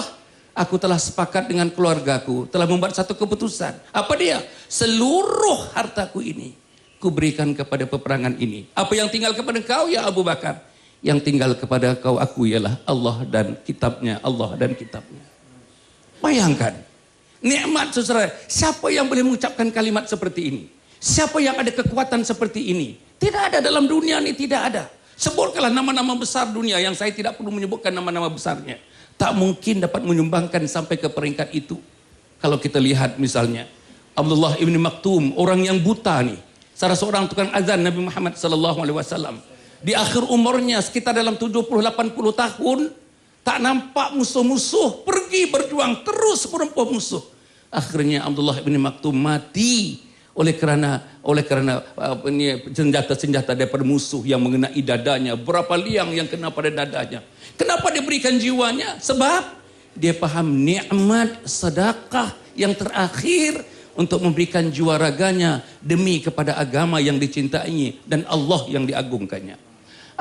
aku telah sepakat dengan keluargaku, telah membuat satu keputusan. Apa dia? Seluruh hartaku ini kuberikan kepada peperangan ini. Apa yang tinggal kepada kau ya Abu Bakar? Yang tinggal kepada kau aku ialah Allah dan kitabnya, Allah dan kitabnya. Bayangkan. Nikmat saudara, siapa yang boleh mengucapkan kalimat seperti ini? Siapa yang ada kekuatan seperti ini? Tidak ada dalam dunia ini, tidak ada. Sebutkanlah nama-nama besar dunia yang saya tidak perlu menyebutkan nama-nama besarnya. Tak mungkin dapat menyumbangkan sampai ke peringkat itu. Kalau kita lihat misalnya Abdullah ibn Maktum, orang yang buta nih, salah seorang tukang azan Nabi Muhammad SAW. Di akhir umurnya sekitar dalam 70-80 tahun, tak nampak musuh-musuh, pergi berjuang terus menempuh musuh. Akhirnya Abdullah ibn Maktum mati oleh kerana senjata-senjata daripada musuh yang mengenai dadanya. Berapa liang yang kena pada dadanya. Kenapa dia berikan jiwanya? Sebab dia paham nikmat sedekah yang terakhir untuk memberikan jiwa raganya demi kepada agama yang dicintai dan Allah yang diagungkannya.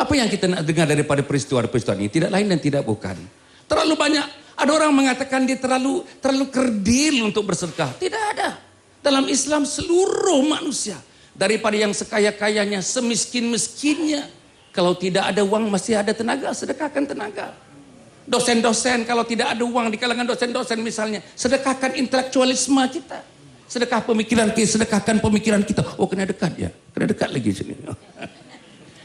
Apa yang kita nak dengar daripada peristiwa-peristiwa ini? Tidak lain dan tidak bukan. Terlalu banyak. Ada orang mengatakan dia terlalu kerdil untuk bersedekah. Tidak ada. Dalam Islam seluruh manusia. Daripada yang sekaya-kayanya, semiskin-miskinnya. Kalau tidak ada uang masih ada tenaga, sedekahkan tenaga. Dosen-dosen kalau tidak ada uang di kalangan dosen-dosen misalnya, sedekahkan intelektualisme kita. Sedekah pemikiran kita, sedekahkan pemikiran kita. Oh kena dekat ya, kena dekat lagi sini.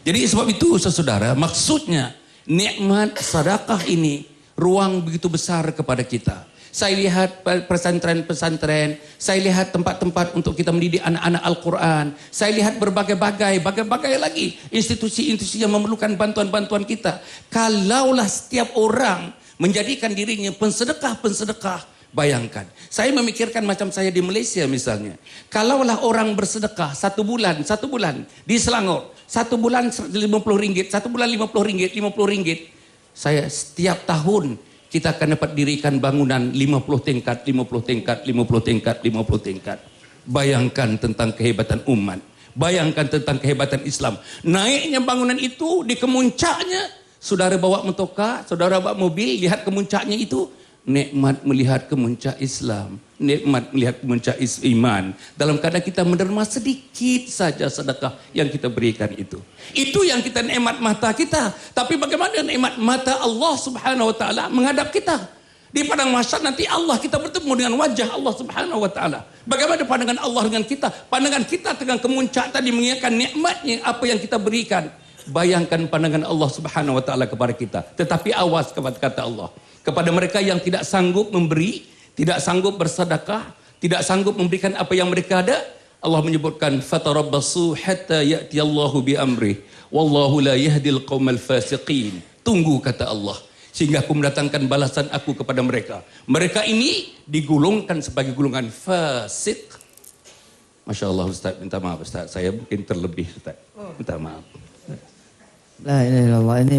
Jadi sebab itu saudara, maksudnya nikmat sedekah ini ruang begitu besar kepada kita. Saya lihat pesantren-pesantren, saya lihat tempat-tempat untuk kita mendidik anak-anak Al-Quran. Saya lihat berbagai lagi institusi-institusi yang memerlukan bantuan-bantuan kita. Kalaulah setiap orang menjadikan dirinya pensedekah, bayangkan. Saya memikirkan macam saya di Malaysia misalnya. Kalaulah orang bersedekah satu bulan di Selangor, satu bulan RM50, satu bulan RM50. Saya setiap tahun kita akan dapat dirikan bangunan 50 tingkat. Bayangkan tentang kehebatan umat. Bayangkan tentang kehebatan Islam. Naiknya bangunan itu di kemuncaknya. Saudara bawa motoka, saudara bawa mobil, lihat kemuncaknya itu. Nikmat melihat kemuncak Islam. Nikmat melihat kemuncak iman. Dalam keadaan kita menderma sedikit saja sedekah yang kita berikan itu. Itu yang kita nikmat mata kita. Tapi bagaimana nikmat mata Allah Subhanahu Wa Taala menghadap kita? Di padang mahsyar nanti Allah kita bertemu dengan wajah Allah Subhanahu Wa Taala. Bagaimana pandangan Allah dengan kita? Pandangan kita dengan kemuncak tadi mengingatkan nikmatnya apa yang kita berikan. Bayangkan pandangan Allah Subhanahu Wa Taala kepada kita. Tetapi awas kepada kata Allah. Kepada mereka yang tidak sanggup memberi, tidak sanggup bersedekah, tidak sanggup memberikan apa yang mereka ada, Allah menyebutkan fatarabbasu hatta ya'tiyallahu bi amrih wallahu la yahdil qaumal fasiqin. Tunggu kata Allah sehingga aku mendatangkan balasan aku kepada mereka. Mereka ini digolongkan sebagai golongan fasik. Masya Allah Ustaz, minta maaf Ustaz, saya mungkin terlebih Ustaz. Minta maaf. La ilaha illallah, ini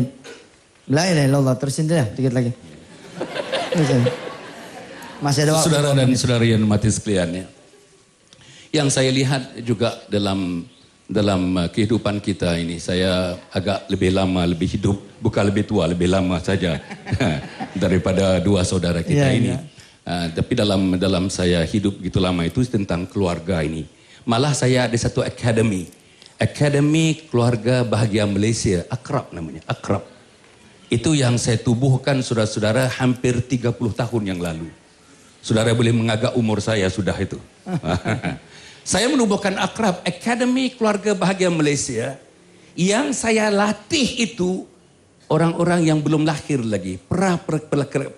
la ilaha illallah, terusin deh dikit lagi. Masih ada waktu. Saudara dan saudari yang mati sekalian ya. Yang saya lihat juga dalam kehidupan kita ini, saya agak lebih lama, lebih hidup, bukan lebih tua, lebih lama saja daripada dua saudara kita ini. Tapi dalam saya hidup begitu lama itu tentang keluarga ini. Malah saya ada satu akademi Keluarga Bahagia Malaysia, Akrab namanya, Akrab. Itu yang saya tubuhkan saudara-saudara hampir 30 tahun yang lalu. Saudara boleh mengagak umur saya sudah itu. Saya menubuhkan Akrab, Akademi Keluarga Bahagia Malaysia. Yang saya latih itu orang-orang yang belum lahir lagi. Pra-kelahiran.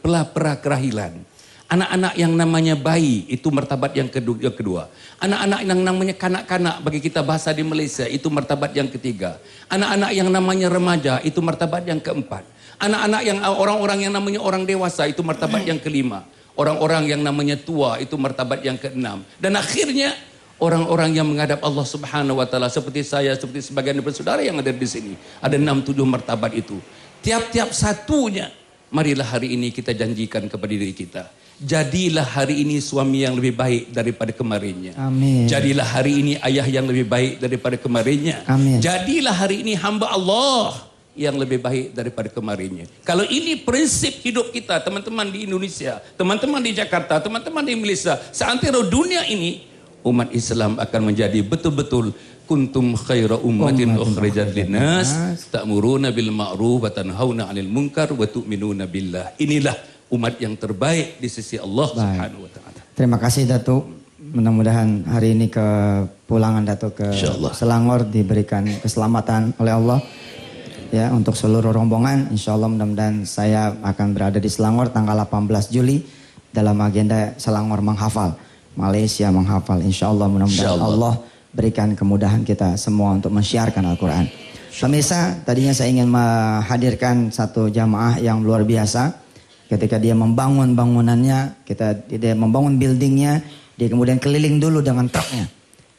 Anak-anak yang namanya bayi, itu martabat yang kedua. Anak-anak yang namanya kanak-kanak, bagi kita bahasa di Malaysia, itu martabat yang ketiga. Anak-anak yang namanya remaja, itu martabat yang keempat. Anak-anak yang orang-orang yang namanya orang dewasa, itu martabat yang kelima. Orang-orang yang namanya tua, itu martabat yang keenam. Dan akhirnya orang-orang yang menghadap Allah Subhanahu Wa Taala seperti saya, seperti sebagian dari saudara yang ada di sini, ada 6-7 martabat itu. Tiap-tiap satunya, marilah hari ini kita janjikan kepada diri kita. Jadilah hari ini suami yang lebih baik daripada kemarinnya. Amin. Jadilah hari ini ayah yang lebih baik daripada kemarinnya. Amin. Jadilah hari ini hamba Allah yang lebih baik daripada kemarinnya. Kalau ini prinsip hidup kita, teman-teman di Indonesia, teman-teman di Jakarta, teman-teman di Malaysia, seantero dunia ini, umat Islam akan menjadi betul-betul kuntum khaira ummatin ukhrijat linnas ta'muruna bil ma'ruf wa tanhauna 'anil munkar wa tu'minuna billah. Inilah umat yang terbaik di sisi Allah Subhanahu wa taala. Terima kasih Datuk. Mudah-mudahan hari ini kepulangan Datuk ke Selangor diberikan keselamatan oleh Allah. ya untuk seluruh rombongan. Insya Allah mudah-mudahan saya akan berada di Selangor tanggal 18 Juli dalam agenda Selangor menghafal, Malaysia menghafal. Insya Allah mudah-mudahan Allah berikan kemudahan kita semua untuk mensyiarkan Al-Quran. Pemirsa, tadinya saya ingin menghadirkan satu jamaah yang luar biasa. Ketika dia membangun bangunannya, dia membangun buildingnya, dia kemudian keliling dulu dengan truknya.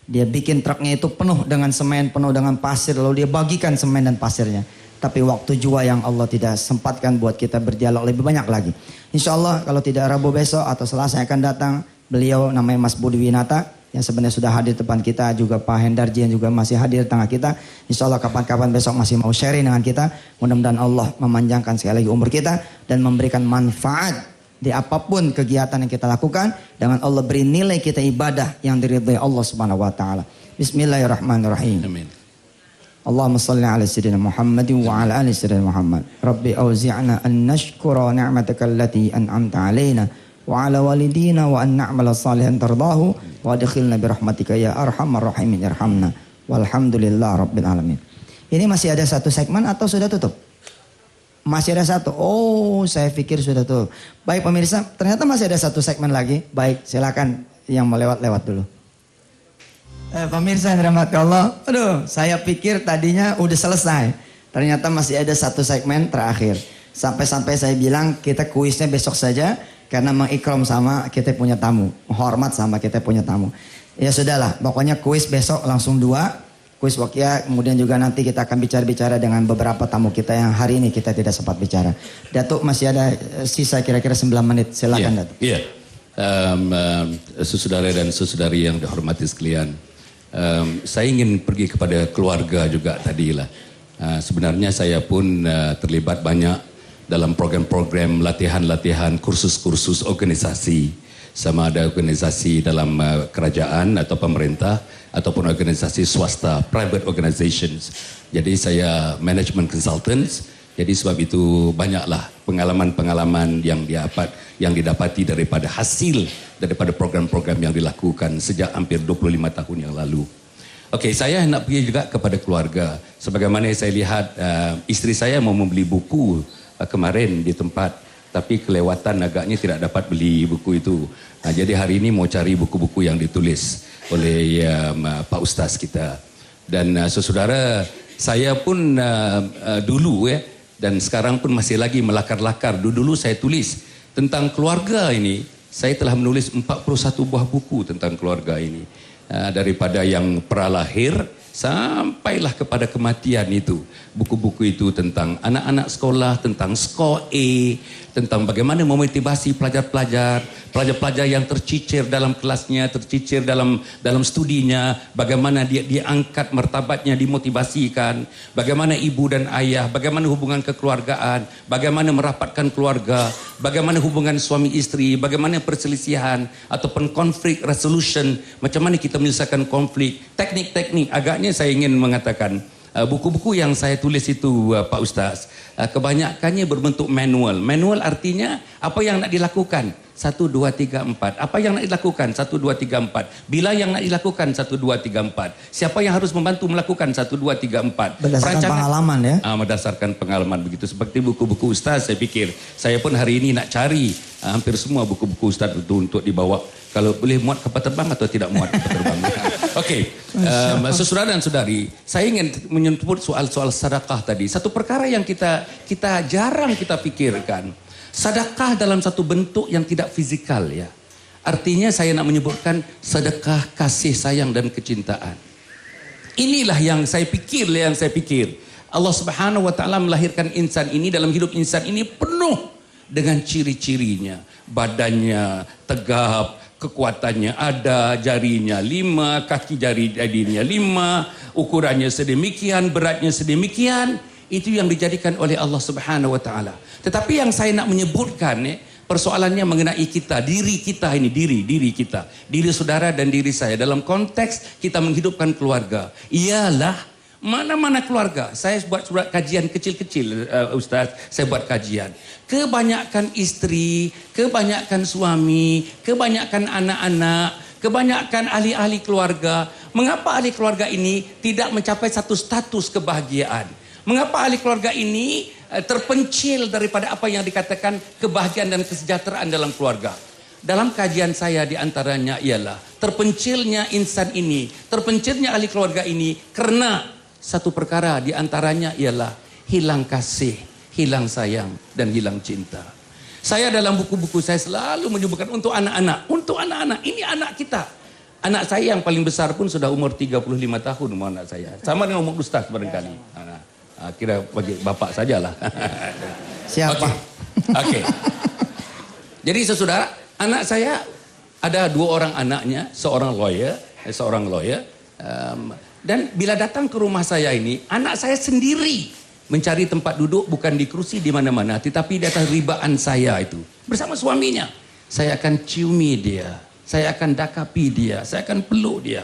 Dia bikin truknya itu penuh dengan semen, penuh dengan pasir, lalu dia bagikan semen dan pasirnya. Tapi waktu jua yang Allah tidak sempatkan buat kita berdialog lebih banyak lagi. Insya Allah kalau tidak Rabu besok atau Selasa yang akan datang, beliau namanya Mas Budi Winata, yang sebenarnya sudah hadir depan kita, juga Pak Hendarji yang juga masih hadir di tengah kita. Insya Allah kapan-kapan besok masih mau sharing dengan kita. Mudah-mudahan Allah memanjangkan sekali lagi umur kita dan memberikan manfaat di apapun kegiatan yang kita lakukan. Dengan Allah beri nilai kita ibadah yang diridhai Allah Subhanahu wa taala. Bismillahirrahmanirrahim. Amin. Allahumma salli ala sayyidina Muhammadin wa ala ali sayyidina Muhammad. Rabbi auzi'na an nashkura ni'mataka allati an'amta alaina wa ala walidina wa an na'mala salihan tardahu wa adkhilna bi rahmatika ya arhamar rahimin irhamna walhamdulillah rabbil alamin. Ini masih ada satu segmen atau sudah tutup? Masih ada satu. Oh, saya pikir sudah tutup. Baik pemirsa, ternyata masih ada satu segmen lagi. Baik, silakan yang mau lewat dulu. Pemirsa yang dirahmati Allah, aduh, saya pikir tadinya udah selesai. Ternyata masih ada satu segmen terakhir. Sampai-sampai saya bilang kita kuisnya besok saja. Karena mengikram sama kita punya tamu. Menghormat sama kita punya tamu. Ya sudahlah, pokoknya kuis besok langsung 2. Kuis Wakia, kemudian juga nanti kita akan bicara-bicara dengan beberapa tamu kita yang hari ini kita tidak sempat bicara. Datuk masih ada sisa kira-kira 9 menit. Silakan Datuk. Iya. Saudara dan saudari yang dihormati sekalian. Saya ingin pergi kepada keluarga juga tadilah. Sebenarnya saya pun terlibat banyak dalam program-program latihan-latihan, kursus-kursus organisasi. Sama ada organisasi dalam kerajaan atau pemerintah ataupun organisasi swasta, private organizations. Jadi saya management consultants. Jadi sebab itu banyaklah pengalaman-pengalaman yang didapati daripada hasil daripada program-program yang dilakukan sejak hampir 25 tahun yang lalu. Okey, saya nak pergi juga kepada keluarga. Sebagaimana saya lihat isteri saya mau membeli buku kemarin di tempat, tapi kelewatan agaknya tidak dapat beli buku itu. Jadi hari ini mau cari buku-buku yang ditulis oleh Pak Ustaz kita. Dan saudara, saya pun dulu dan sekarang pun masih lagi melakar-lakar. Dulu saya tulis tentang keluarga ini. Saya telah menulis 41 buah buku tentang keluarga ini. Daripada yang pralahir sampailah kepada kematian itu. Buku-buku itu tentang anak-anak sekolah, tentang skor A, tentang bagaimana memotivasi pelajar-pelajar yang tercicir dalam kelasnya, tercicir dalam studinya, bagaimana dia diangkat martabatnya, dimotivasikan, bagaimana ibu dan ayah, bagaimana hubungan kekeluargaan, bagaimana merapatkan keluarga, bagaimana hubungan suami isteri, bagaimana perselisihan ataupun konflik resolution, macam mana kita menyelesaikan konflik, teknik-teknik. Agaknya saya ingin mengatakan buku-buku yang saya tulis itu Pak Ustaz, kebanyakannya berbentuk manual. Manual artinya apa yang nak dilakukan 1, 2, 3, 4. Apa yang nak dilakukan 1, 2, 3, 4. Bila yang nak dilakukan 1, 2, 3, 4. Siapa yang harus membantu melakukan 1, 2, 3, 4. Berdasarkan pengalaman ya. Berdasarkan pengalaman begitu. Seperti buku-buku Ustaz, saya pikir saya pun hari ini nak cari hampir semua buku-buku Ustaz itu untuk dibawa. Kalau boleh muat kapal terbang atau tidak muat kapal terbang. Okey, saudara dan saudari, saya ingin menyebut soal-soal sedekah tadi. Satu perkara yang kita jarang kita pikirkan. Sedekah dalam satu bentuk yang tidak fizikal ya. Artinya saya nak menyebutkan sedekah kasih sayang dan kecintaan. Inilah yang saya pikir. Allah Subhanahu wa taala melahirkan insan ini, dalam hidup insan ini penuh dengan ciri-cirinya. Badannya tegap, kekuatannya ada, jarinya 5, kaki jarinya 5, ukurannya sedemikian, beratnya sedemikian. Itu yang dijadikan oleh Allah Subhanahu wa taala. Tetapi yang saya nak menyebutkan persoalannya mengenai kita, diri kita ini, diri kita, diri saudara dan diri saya dalam konteks kita menghidupkan keluarga. Ialah mana-mana keluarga. Saya buat kajian kecil-kecil Ustaz, saya buat kajian. Kebanyakan isteri, kebanyakan suami, kebanyakan anak-anak, kebanyakan ahli-ahli keluarga. Mengapa ahli keluarga ini tidak mencapai satu status kebahagiaan? Mengapa ahli keluarga ini terpencil daripada apa yang dikatakan kebahagiaan dan kesejahteraan dalam keluarga? Dalam kajian saya di antaranya ialah terpencilnya insan ini, terpencilnya ahli keluarga ini karena satu perkara di antaranya ialah hilang kasih, hilang sayang, dan hilang cinta. Saya dalam buku-buku saya selalu menyebutkan untuk anak-anak, ini anak kita. Anak saya yang paling besar pun sudah umur 35 tahun umur anak saya. Sama dengan umur Ustaz barangkali. Kira bagi bapak sajalah. Siapa? Oke. Jadi saudara, anak saya ada 2 orang anaknya, seorang lawyer. Dan bila datang ke rumah saya ini, anak saya sendiri mencari tempat duduk bukan di kursi di mana-mana, tetapi di atas ribaan saya itu bersama suaminya. Saya akan ciumi dia, saya akan dakapi dia, saya akan peluk dia.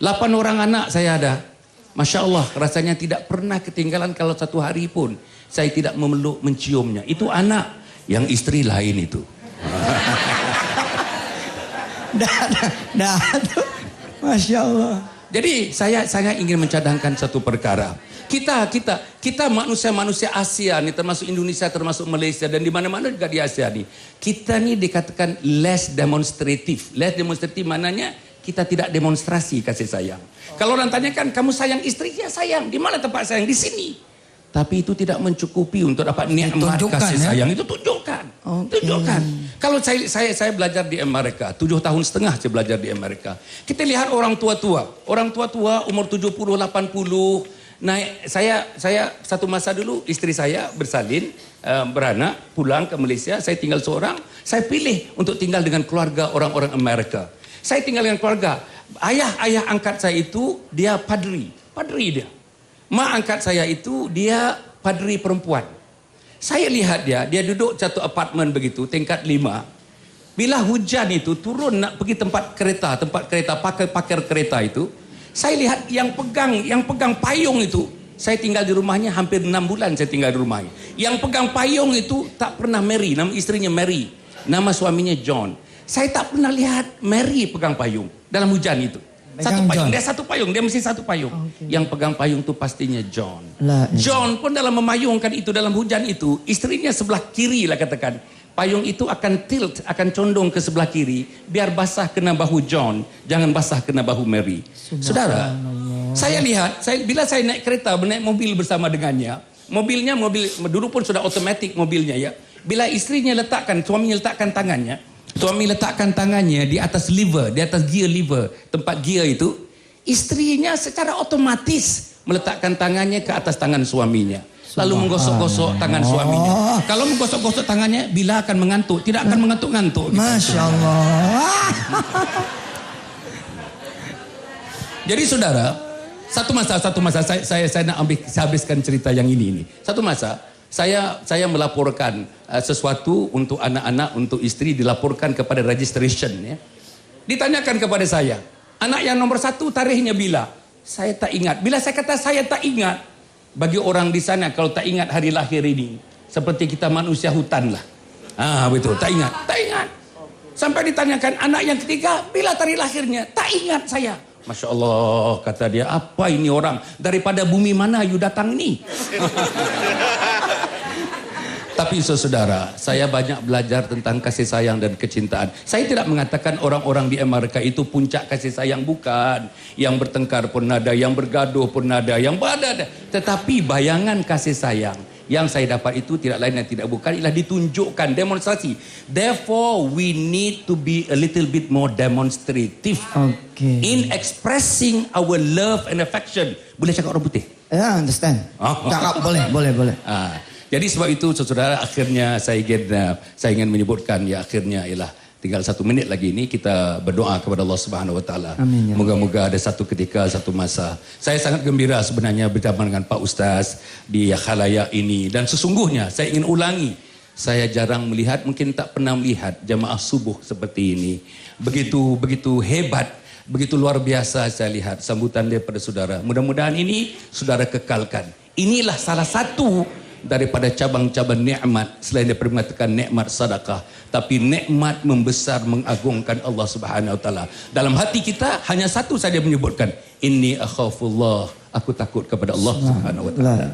8 orang anak saya ada. Masya Allah, rasanya tidak pernah ketinggalan kalau satu hari pun saya tidak memeluk, menciumnya. Itu anak, yang istri lain itu. Masya Allah. Jadi saya ingin mencadangkan satu perkara. Kita manusia-manusia Asia nih, termasuk Indonesia, termasuk Malaysia, dan di mana-mana juga di Asia nih. Kita nih dikatakan less demonstratif. Less demonstratif mananya kita tidak demonstrasi kasih sayang. Kalau orang tanyakan, kamu sayang istri? Ya sayang. Di mana tempat sayang? Di sini. Tapi itu tidak mencukupi untuk dapat nikmat kasih sayang. Itu tunjukkan. Tunjukkan. Kalau saya belajar di Amerika, 7,5 tahun saya belajar di Amerika. Kita lihat orang tua-tua. Orang tua-tua umur 70, 80. Naik, saya satu masa dulu istri saya bersalin, beranak, pulang ke Malaysia. Saya tinggal seorang. Saya pilih untuk tinggal dengan keluarga orang-orang Amerika. Saya tinggal dengan keluarga. Ayah angkat saya itu dia padri dia. Mak angkat saya itu dia padri perempuan. Saya lihat dia duduk satu apartemen begitu, tingkat 5. Bila hujan itu turun nak pergi tempat kereta, pakar kereta itu, saya lihat yang pegang payung itu, saya tinggal di rumahnya hampir 6 bulan saya tinggal di rumahnya. Yang pegang payung itu tak pernah Mary, nama istrinya Mary, nama suaminya John. Saya tak pernah lihat Mary pegang payung dalam hujan itu. Satu payung, dia mesti satu payung. Yang pegang payung itu pastinya John. John pun dalam memayungkan itu dalam hujan itu, istrinya sebelah kiri lah katakan. Payung itu akan tilt, akan condong ke sebelah kiri, biar basah kena bahu John, jangan basah kena bahu Mary. Saudara, saya lihat, bila saya naik kereta, naik mobil bersama dengannya, mobil dulu pun sudah otomatik mobilnya ya. Bila istrinya suaminya letakkan tangannya, suami letakkan tangannya di atas lever, di atas gear lever, tempat gear itu, istrinya secara otomatis meletakkan tangannya ke atas tangan suaminya. Lalu menggosok-gosok tangan suaminya. Kalau menggosok-gosok tangannya, bila akan mengantuk, tidak akan mengantuk-ngantuk. Masya Allah. Jadi saudara, satu masa saya nak habiskan cerita yang ini. Satu masa, saya melaporkan sesuatu untuk anak-anak, untuk istri, dilaporkan kepada registration ya. Ditanyakan kepada saya, anak yang nomor 1 tarikhnya bila? Saya tak ingat. Bila saya kata saya tak ingat, bagi orang di sana kalau tak ingat hari lahir ini, seperti kita manusia hutan lah. Betul, tak ingat. Sampai ditanyakan anak yang ketiga, bila tarikh lahirnya? Tak ingat saya. Masya Allah, kata dia, apa ini orang? Daripada bumi mana you datang ini? Tapi saudara, saya banyak belajar tentang kasih sayang dan kecintaan. Saya tidak mengatakan orang-orang di Amerika itu puncak kasih sayang, bukan. Yang bertengkar pun ada, yang bergaduh pun ada, yang ada. Tetapi bayangan kasih sayang yang saya dapat itu tidak lain dan tidak bukan ialah ditunjukkan, demonstrasi. Therefore, we need to be a little bit more demonstrative in expressing our love and affection. Boleh cakap orang putih? Ya, understand. Cakap boleh. Jadi sebab itu saudara, akhirnya saya ingin menyebutkan ya, akhirnya ialah tinggal 1 minit lagi ini kita berdoa kepada Allah Subhanahu Wa Taala. Moga-moga ada satu ketika, satu masa. Saya sangat gembira sebenarnya bersama dengan Pak Ustaz di khalayak ini, dan sesungguhnya saya ingin ulangi, saya jarang melihat, mungkin tak pernah melihat jamaah subuh seperti ini. Begitu hebat, begitu luar biasa saya lihat sambutan daripada saudara. Mudah-mudahan ini saudara kekalkan. Inilah salah satu daripada cabang-cabang nikmat, selain daripada mengatakan nikmat sedekah, tapi nikmat membesar, mengagungkan Allah Subhanahu Wa Taala. Dalam hati kita hanya satu saja menyebutkan, Inni akhafullah. Aku takut kepada Allah Subhanahu wa taala.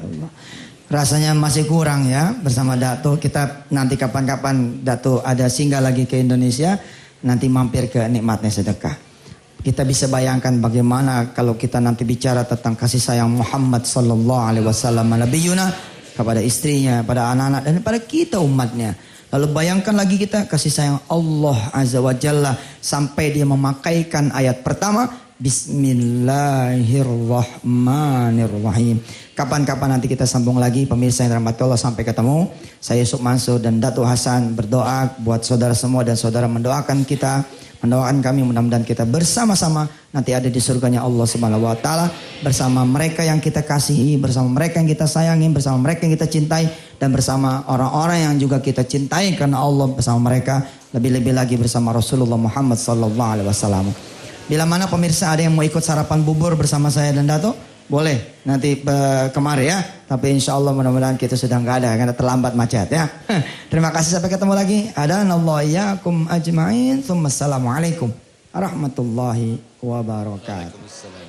Rasanya masih kurang ya bersama Dato. Kita nanti kapan-kapan Dato ada singgah lagi ke Indonesia, nanti mampir ke nikmatnya sedekah. Kita bisa bayangkan bagaimana kalau kita nanti bicara tentang kasih sayang Muhammad sallallahu alaihi wasallam nabiyuna kepada istrinya, pada anak-anak dan pada kita umatnya. Lalu bayangkan lagi kita kasih sayang Allah Azza wa Jalla sampai dia memakaikan ayat pertama Bismillahirrahmanirrahim. Kapan-kapan nanti kita sambung lagi pemirsa yang dirahmati Allah, sampai ketemu. Saya Yusuf Mansur dan Dato' Hasan berdoa buat saudara semua dan saudara mendoakan kita, mendoakan kami, mudah-mudahan kita bersama-sama nanti ada di surganya Allah Subhanahu wa taala, bersama mereka yang kita kasihi, bersama mereka yang kita sayangi, bersama mereka yang kita cintai, dan bersama orang-orang yang juga kita cintai karena Allah, bersama mereka, lebih-lebih lagi bersama Rasulullah Muhammad sallallahu alaihi wasallam. Bila mana pemirsa ada yang mau ikut sarapan bubur bersama saya dan Dato', boleh nanti kemari ya. Tapi insya Allah mudah-mudahan kita sudah nggak ada karena terlambat macet ya. Terima kasih, sampai ketemu lagi. Adanallahu iyyakum ajma'in. Assalamualaikum warahmatullahi wabarakatuh.